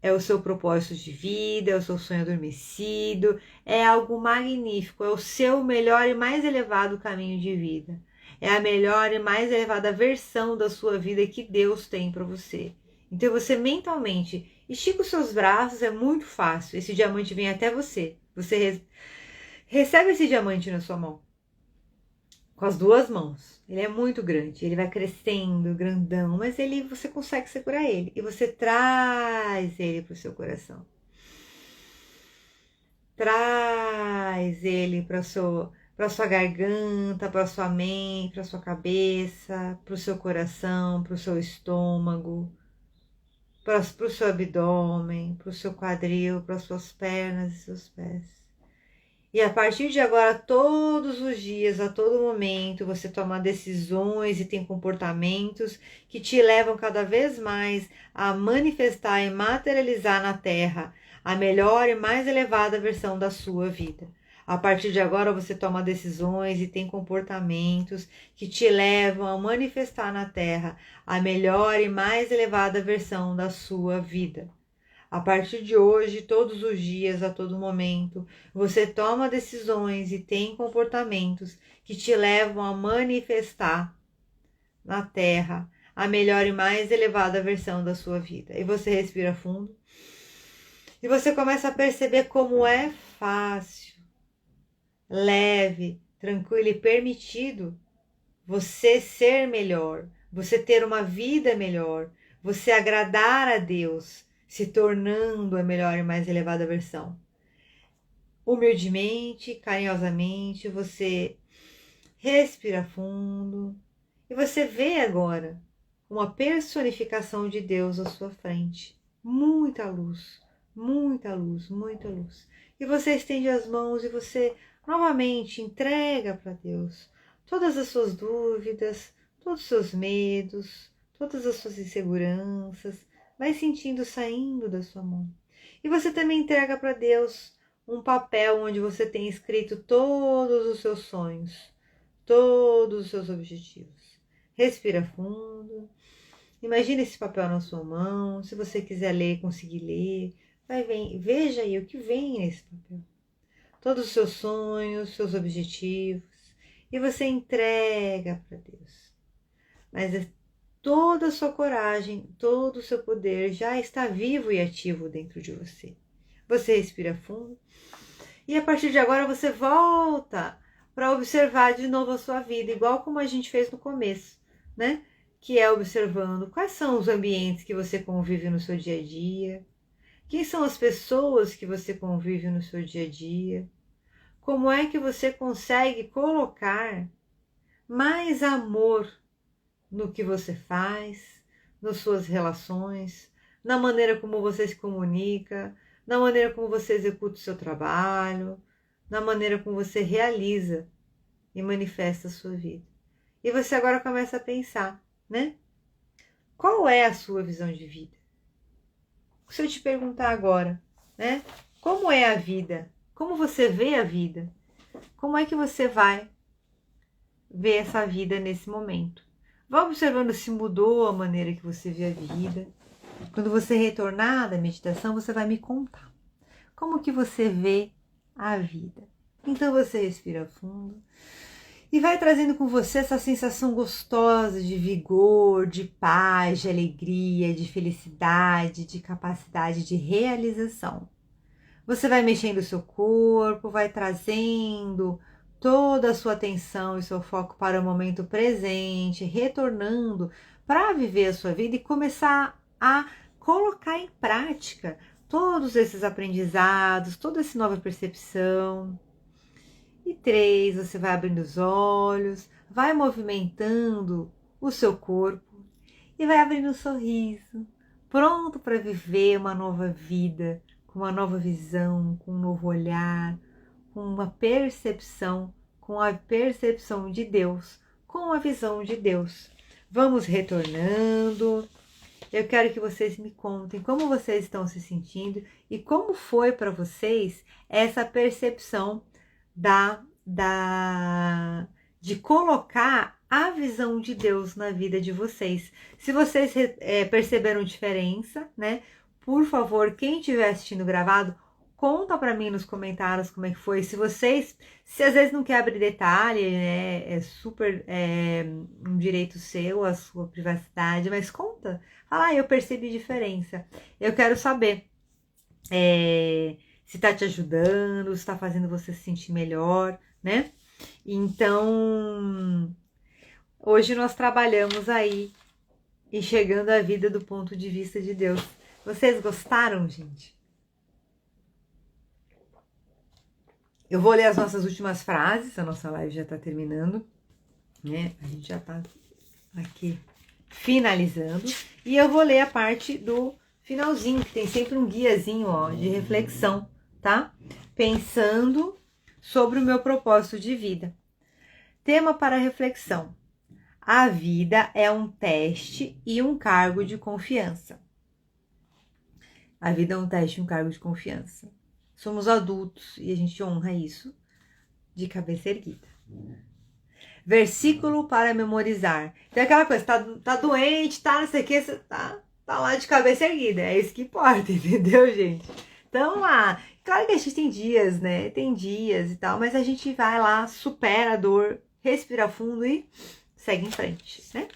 É o seu propósito de vida, é o seu sonho adormecido, é algo magnífico, é o seu melhor e mais elevado caminho de vida. É a melhor e mais elevada versão da sua vida que Deus tem para você. Então você mentalmente estica os seus braços, é muito fácil. Esse diamante vem até você. Você recebe esse diamante na sua mão. Com as duas mãos. Ele é muito grande, ele vai crescendo, grandão, mas você consegue segurar ele. E você traz ele para o seu coração. Traz ele para sua garganta, para sua mente, para sua cabeça, para o seu coração, para o seu estômago, para o seu abdômen, para o seu quadril, para as suas pernas e seus pés. E a partir de agora, todos os dias, a todo momento, você toma decisões e tem comportamentos que te levam cada vez mais a manifestar e materializar na Terra a melhor e mais elevada versão da sua vida. A partir de agora, você toma decisões e tem comportamentos que te levam a manifestar na Terra a melhor e mais elevada versão da sua vida. A partir de hoje, todos os dias, a todo momento, você toma decisões e tem comportamentos que te levam a manifestar na Terra a melhor e mais elevada versão da sua vida. E você respira fundo e você começa a perceber como é fácil, leve, tranquilo e permitido você ser melhor, você ter uma vida melhor, você agradar a Deus, se tornando a melhor e mais elevada versão. Humildemente, carinhosamente, você respira fundo e você vê agora uma personificação de Deus à sua frente. Muita luz, muita luz, muita luz. E você estende as mãos e você novamente entrega para Deus todas as suas dúvidas, todos os seus medos, todas as suas inseguranças, vai sentindo saindo da sua mão. E você também entrega para Deus um papel onde você tem escrito todos os seus sonhos, todos os seus objetivos. Respira fundo. Imagina esse papel na sua mão. Se você quiser ler, conseguir ler, veja aí o que vem nesse papel. Todos os seus sonhos, seus objetivos. E você entrega para Deus. Mas toda a sua coragem, todo o seu poder já está vivo e ativo dentro de você. Você respira fundo. E a partir de agora você volta para observar de novo a sua vida, igual como a gente fez no começo, né? Que é observando quais são os ambientes que você convive no seu dia a dia, quem são as pessoas que você convive no seu dia a dia, como é que você consegue colocar mais amor no que você faz, nas suas relações, na maneira como você se comunica, na maneira como você executa o seu trabalho, na maneira como você realiza e manifesta a sua vida. E você agora começa a pensar, né? Qual é a sua visão de vida? Se eu te perguntar agora, né? Como é a vida? Como você vê a vida? Como é que você vai ver essa vida nesse momento? Vá observando se mudou a maneira que você vê a vida. Quando você retornar da meditação, você vai me contar como que você vê a vida. Então você respira fundo e vai trazendo com você essa sensação gostosa de vigor, de paz, de alegria, de felicidade, de capacidade de realização. Você vai mexendo o seu corpo, vai trazendo toda a sua atenção e seu foco para o momento presente, retornando para viver a sua vida e começar a colocar em prática todos esses aprendizados, toda essa nova percepção. E 3, você vai abrindo os olhos, vai movimentando o seu corpo e vai abrindo um sorriso, pronto para viver uma nova vida, com uma nova visão, com um novo olhar, com uma percepção, com a percepção de Deus, com a visão de Deus. Vamos retornando. Eu quero que vocês me contem como vocês estão se sentindo e como foi para vocês essa percepção de colocar a visão de Deus na vida de vocês. Se vocês perceberam diferença, né? Por favor, quem estiver assistindo gravado, conta para mim nos comentários como é que foi. Se às vezes não quer abrir detalhe, né? É super um direito seu, a sua privacidade, mas conta. Fala, eu percebi diferença. Eu quero saber se tá te ajudando, se tá fazendo você se sentir melhor, né? Então, hoje nós trabalhamos aí, enxergando a vida do ponto de vista de Deus. Vocês gostaram, gente? Eu vou ler as nossas últimas frases, a nossa live já tá terminando, né? A gente já tá aqui finalizando. E eu vou ler a parte do finalzinho, que tem sempre um guiazinho, ó, de reflexão, tá? Pensando sobre o meu propósito de vida. Tema para reflexão. A vida é um teste e um cargo de confiança. A vida é um teste e um cargo de confiança. Somos adultos e a gente honra isso de cabeça erguida. Versículo para memorizar. Então é aquela coisa, tá doente, tá não sei o que, você tá lá de cabeça erguida. É isso que importa, entendeu, gente? Então lá, claro que a gente tem dias, né? Tem dias e tal, mas a gente vai lá, supera a dor, respira fundo e segue em frente, né?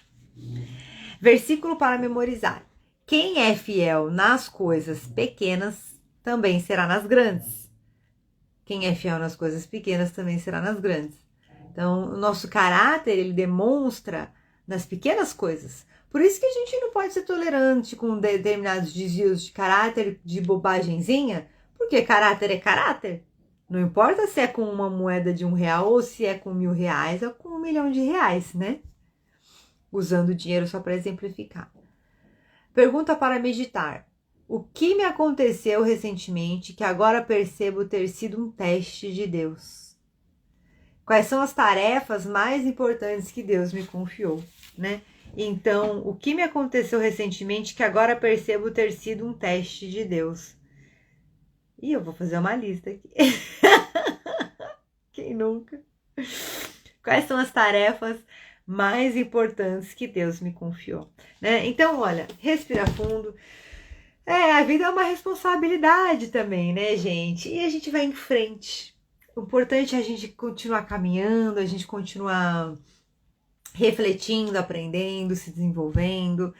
Versículo para memorizar. Quem é fiel nas coisas pequenas também será nas grandes. Quem é fiel nas coisas pequenas também será nas grandes. Então, o nosso caráter, ele demonstra nas pequenas coisas. Por isso que a gente não pode ser tolerante com determinados desvios de caráter, de bobagenzinha, porque caráter é caráter. Não importa se é com uma moeda de R$1 ou se é com R$1.000 ou com R$1.000.000, né? Usando o dinheiro só para exemplificar. Pergunta para meditar. o que me aconteceu recentemente que agora percebo ter sido um teste de Deus? Quais são as tarefas mais importantes que Deus me confiou, né? Então, o que me aconteceu recentemente que agora percebo ter sido um teste de Deus? E eu vou fazer uma lista aqui. Quem nunca? Quais são as tarefas mais importantes que Deus me confiou, né? Então, olha, respira fundo. A vida é uma responsabilidade também, né, gente? E a gente vai em frente. O importante é a gente continuar caminhando, a gente continuar refletindo, aprendendo, se desenvolvendo.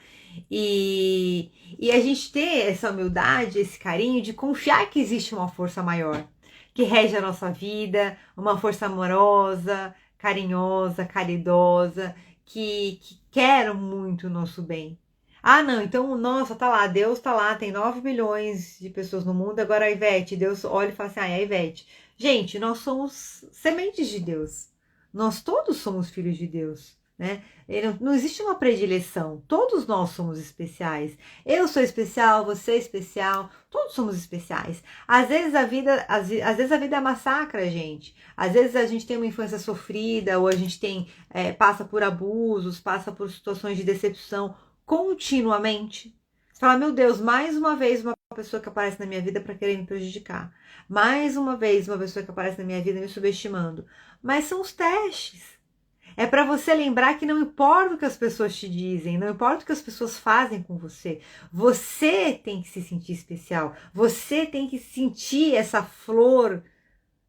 E a gente ter essa humildade, esse carinho de confiar que existe uma força maior, que rege a nossa vida, uma força amorosa, carinhosa, caridosa, que quer muito o nosso bem. Ah, não, então, nossa, tá lá, Deus tá lá, tem 9 bilhões de pessoas no mundo, agora a Ivete, Deus olha e fala assim, é a Ivete. Gente, nós somos sementes de Deus, nós todos somos filhos de Deus, né? Não existe uma predileção, todos nós somos especiais. Eu sou especial, você é especial, todos somos especiais. Às vezes a vida massacra a gente. Às vezes a gente tem uma infância sofrida, ou a gente passa por abusos, passa por situações de decepção continuamente. Você fala, meu Deus, mais uma vez uma pessoa que aparece na minha vida para querer me prejudicar. Mais uma vez uma pessoa que aparece na minha vida me subestimando. Mas são os testes. É para você lembrar que não importa o que as pessoas te dizem, não importa o que as pessoas fazem com você, você tem que se sentir especial, você tem que sentir essa flor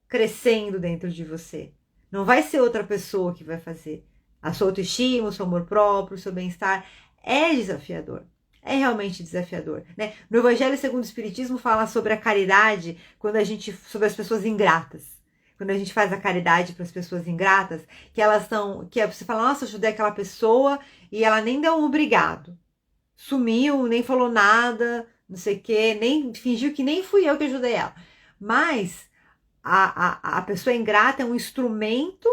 crescendo dentro de você. Não vai ser outra pessoa que vai fazer. A sua autoestima, o seu amor próprio, o seu bem-estar é desafiador. É realmente desafiador, né? No Evangelho segundo o Espiritismo fala sobre a caridade, sobre as pessoas ingratas. Quando a gente faz a caridade para as pessoas ingratas, você fala, nossa, eu ajudei aquela pessoa e ela nem deu um obrigado. Sumiu, nem falou nada, não sei o quê, nem fingiu que nem fui eu que ajudei ela. Mas a pessoa ingrata é um instrumento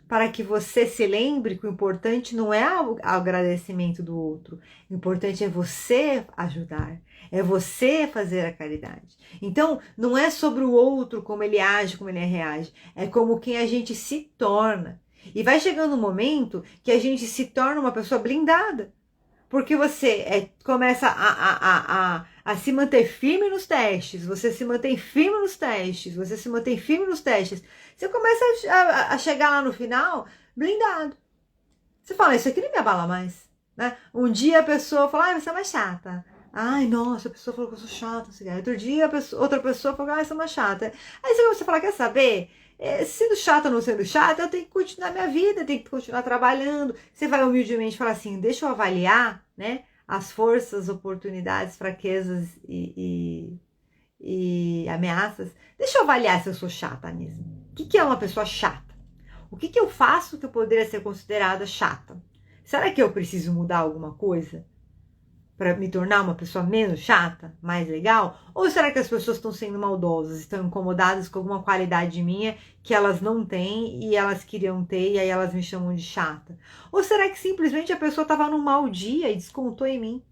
para que você se lembre que o importante não é o agradecimento do outro. O importante é você ajudar. É você fazer a caridade. Então, não é sobre o outro, como ele age, como ele reage. É como quem a gente se torna. E vai chegando um momento que a gente se torna uma pessoa blindada. Porque você começa a se manter firme nos testes. Você se mantém firme nos testes. Você se mantém firme nos testes. Você começa a chegar lá no final blindado. Você fala, isso aqui não me abala mais. Né? Um dia a pessoa fala, você é mais chata. Ai, nossa, a pessoa falou que eu sou chata. Outro dia outra pessoa falou, eu sou mais chata. Aí você começa a falar, quer saber? Sendo chata ou não sendo chata, eu tenho que continuar minha vida, eu tenho que continuar trabalhando. Você vai humildemente falar assim, deixa eu avaliar, né, as forças, oportunidades, fraquezas e ameaças. Deixa eu avaliar se eu sou chata mesmo. O que é uma pessoa chata? O que eu faço que eu poderia ser considerada chata? Será que eu preciso mudar alguma coisa para me tornar uma pessoa menos chata, mais legal? Ou será que as pessoas estão sendo maldosas, estão incomodadas com alguma qualidade minha que elas não têm e elas queriam ter e aí elas me chamam de chata? Ou será que simplesmente a pessoa estava num mau dia e descontou em mim?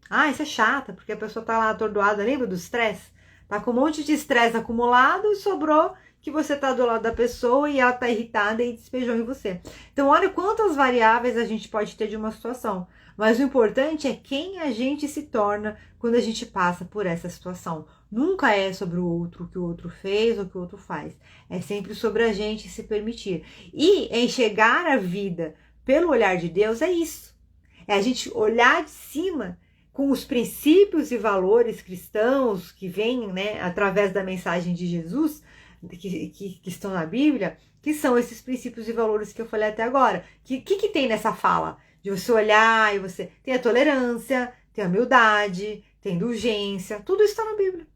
Ah, isso é chata, porque a pessoa está lá atordoada, lembra do estresse? Tá com um monte de estresse acumulado e sobrou que você tá do lado da pessoa e ela tá irritada e despejou em você. Então, olha quantas variáveis a gente pode ter de uma situação. Mas o importante é quem a gente se torna quando a gente passa por essa situação. Nunca é sobre o outro, o que o outro fez ou o que o outro faz. É sempre sobre a gente se permitir. E enxergar a vida pelo olhar de Deus é isso. É a gente olhar de cima com os princípios e valores cristãos que vêm, né, através da mensagem de Jesus, que estão na Bíblia, que são esses princípios e valores que eu falei até agora. Que tem nessa fala? De você olhar e você... Tem a tolerância, tem a humildade, tem a indulgência, tudo isso está na Bíblia.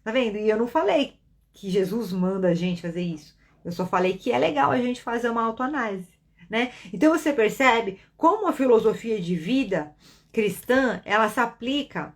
Tá vendo? E eu não falei que Jesus manda a gente fazer isso. Eu só falei que é legal a gente fazer uma autoanálise, né? Então você percebe como a filosofia de vida cristã, ela se aplica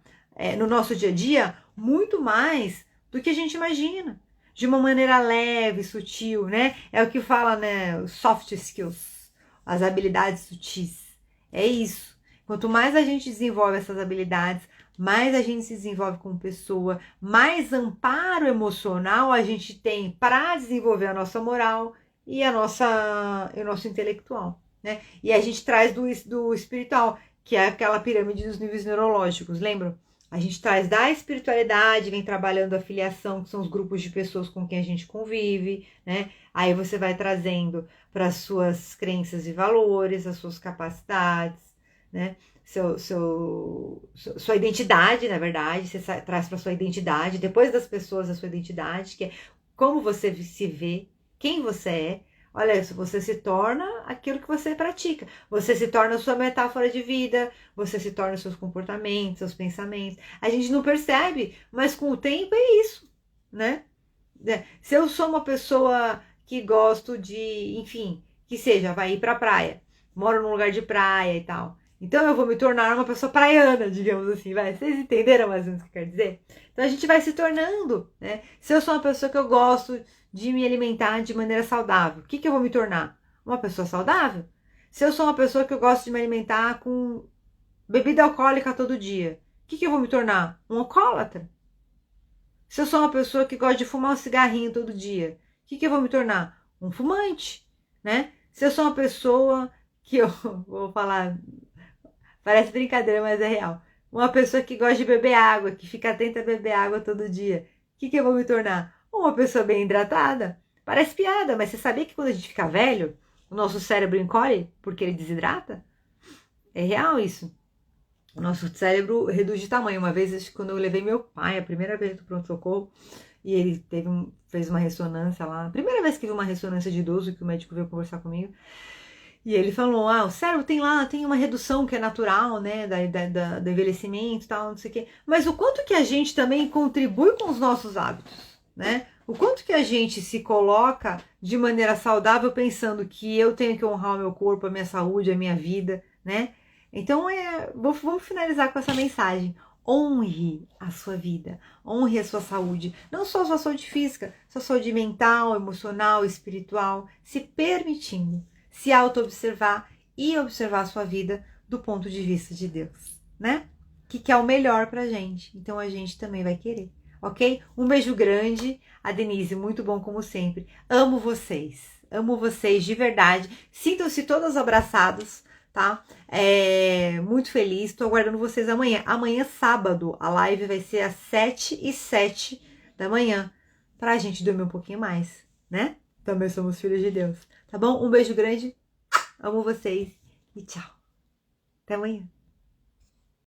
no nosso dia a dia muito mais do que a gente imagina. De uma maneira leve, sutil, né? É o que fala, né? Os soft skills, as habilidades sutis. É isso. Quanto mais a gente desenvolve essas habilidades, mais a gente se desenvolve como pessoa, mais amparo emocional a gente tem para desenvolver a nossa moral e o nosso intelectual, né? E a gente traz do espiritual, que é aquela pirâmide dos níveis neurológicos, lembram? A gente traz da espiritualidade, vem trabalhando a filiação, que são os grupos de pessoas com quem a gente convive, né? Aí você vai trazendo para as suas crenças e valores, as suas capacidades, né? Sua identidade, na verdade, você traz para sua identidade, depois das pessoas a sua identidade, que é como você se vê, quem você é. Olha isso, você se torna aquilo que você pratica. Você se torna a sua metáfora de vida, você se torna os seus comportamentos, seus pensamentos. A gente não percebe, mas com o tempo é isso, né? Se eu sou uma pessoa que gosto de, enfim, que seja, vai ir pra praia, moro num lugar de praia e tal. Então eu vou me tornar uma pessoa praiana, digamos assim, vai. Vocês entenderam mais ou menos o que quer dizer? Então a gente vai se tornando, né? Se eu sou uma pessoa que eu gosto de me alimentar de maneira saudável, o que eu vou me tornar? Uma pessoa saudável? Se eu sou uma pessoa que eu gosto de me alimentar com bebida alcoólica todo dia, o que eu vou me tornar? Um alcoólatra? Se eu sou uma pessoa que gosta de fumar um cigarrinho todo dia, o que eu vou me tornar? Um fumante, né? Se eu sou uma pessoa que eu vou falar, parece brincadeira, mas é real. Uma pessoa que gosta de beber água, que fica atenta a beber água todo dia, o que eu vou me tornar? Uma pessoa bem hidratada. Parece piada, mas você sabia que quando a gente fica velho, o nosso cérebro encolhe porque ele desidrata? É real isso. O nosso cérebro reduz de tamanho. Uma vez, quando eu levei meu pai, a primeira vez do pronto-socorro, e ele fez uma ressonância lá. A primeira vez que vi uma ressonância de idoso, que o médico veio conversar comigo. E ele falou, o cérebro tem uma redução que é natural, né, do envelhecimento e tal, não sei o quê. Mas o quanto que a gente também contribui com os nossos hábitos, né? O quanto que a gente se coloca de maneira saudável pensando que eu tenho que honrar o meu corpo, a minha saúde, a minha vida, né? Então, vamos finalizar com essa mensagem. Honre a sua vida, honre a sua saúde, não só a sua saúde física, sua saúde mental, emocional, espiritual, se permitindo se auto-observar e observar a sua vida do ponto de vista de Deus, né? Que é o melhor pra gente, então a gente também vai querer, ok? Um beijo grande, a Denise, muito bom como sempre, amo vocês de verdade, sintam-se todos abraçados, tá? Muito feliz, tô aguardando vocês amanhã sábado, a live vai ser às 7h07 da manhã, pra gente dormir um pouquinho mais, né? Também somos filhos de Deus. Tá bom? Um beijo grande. Amo vocês. E tchau. Até amanhã.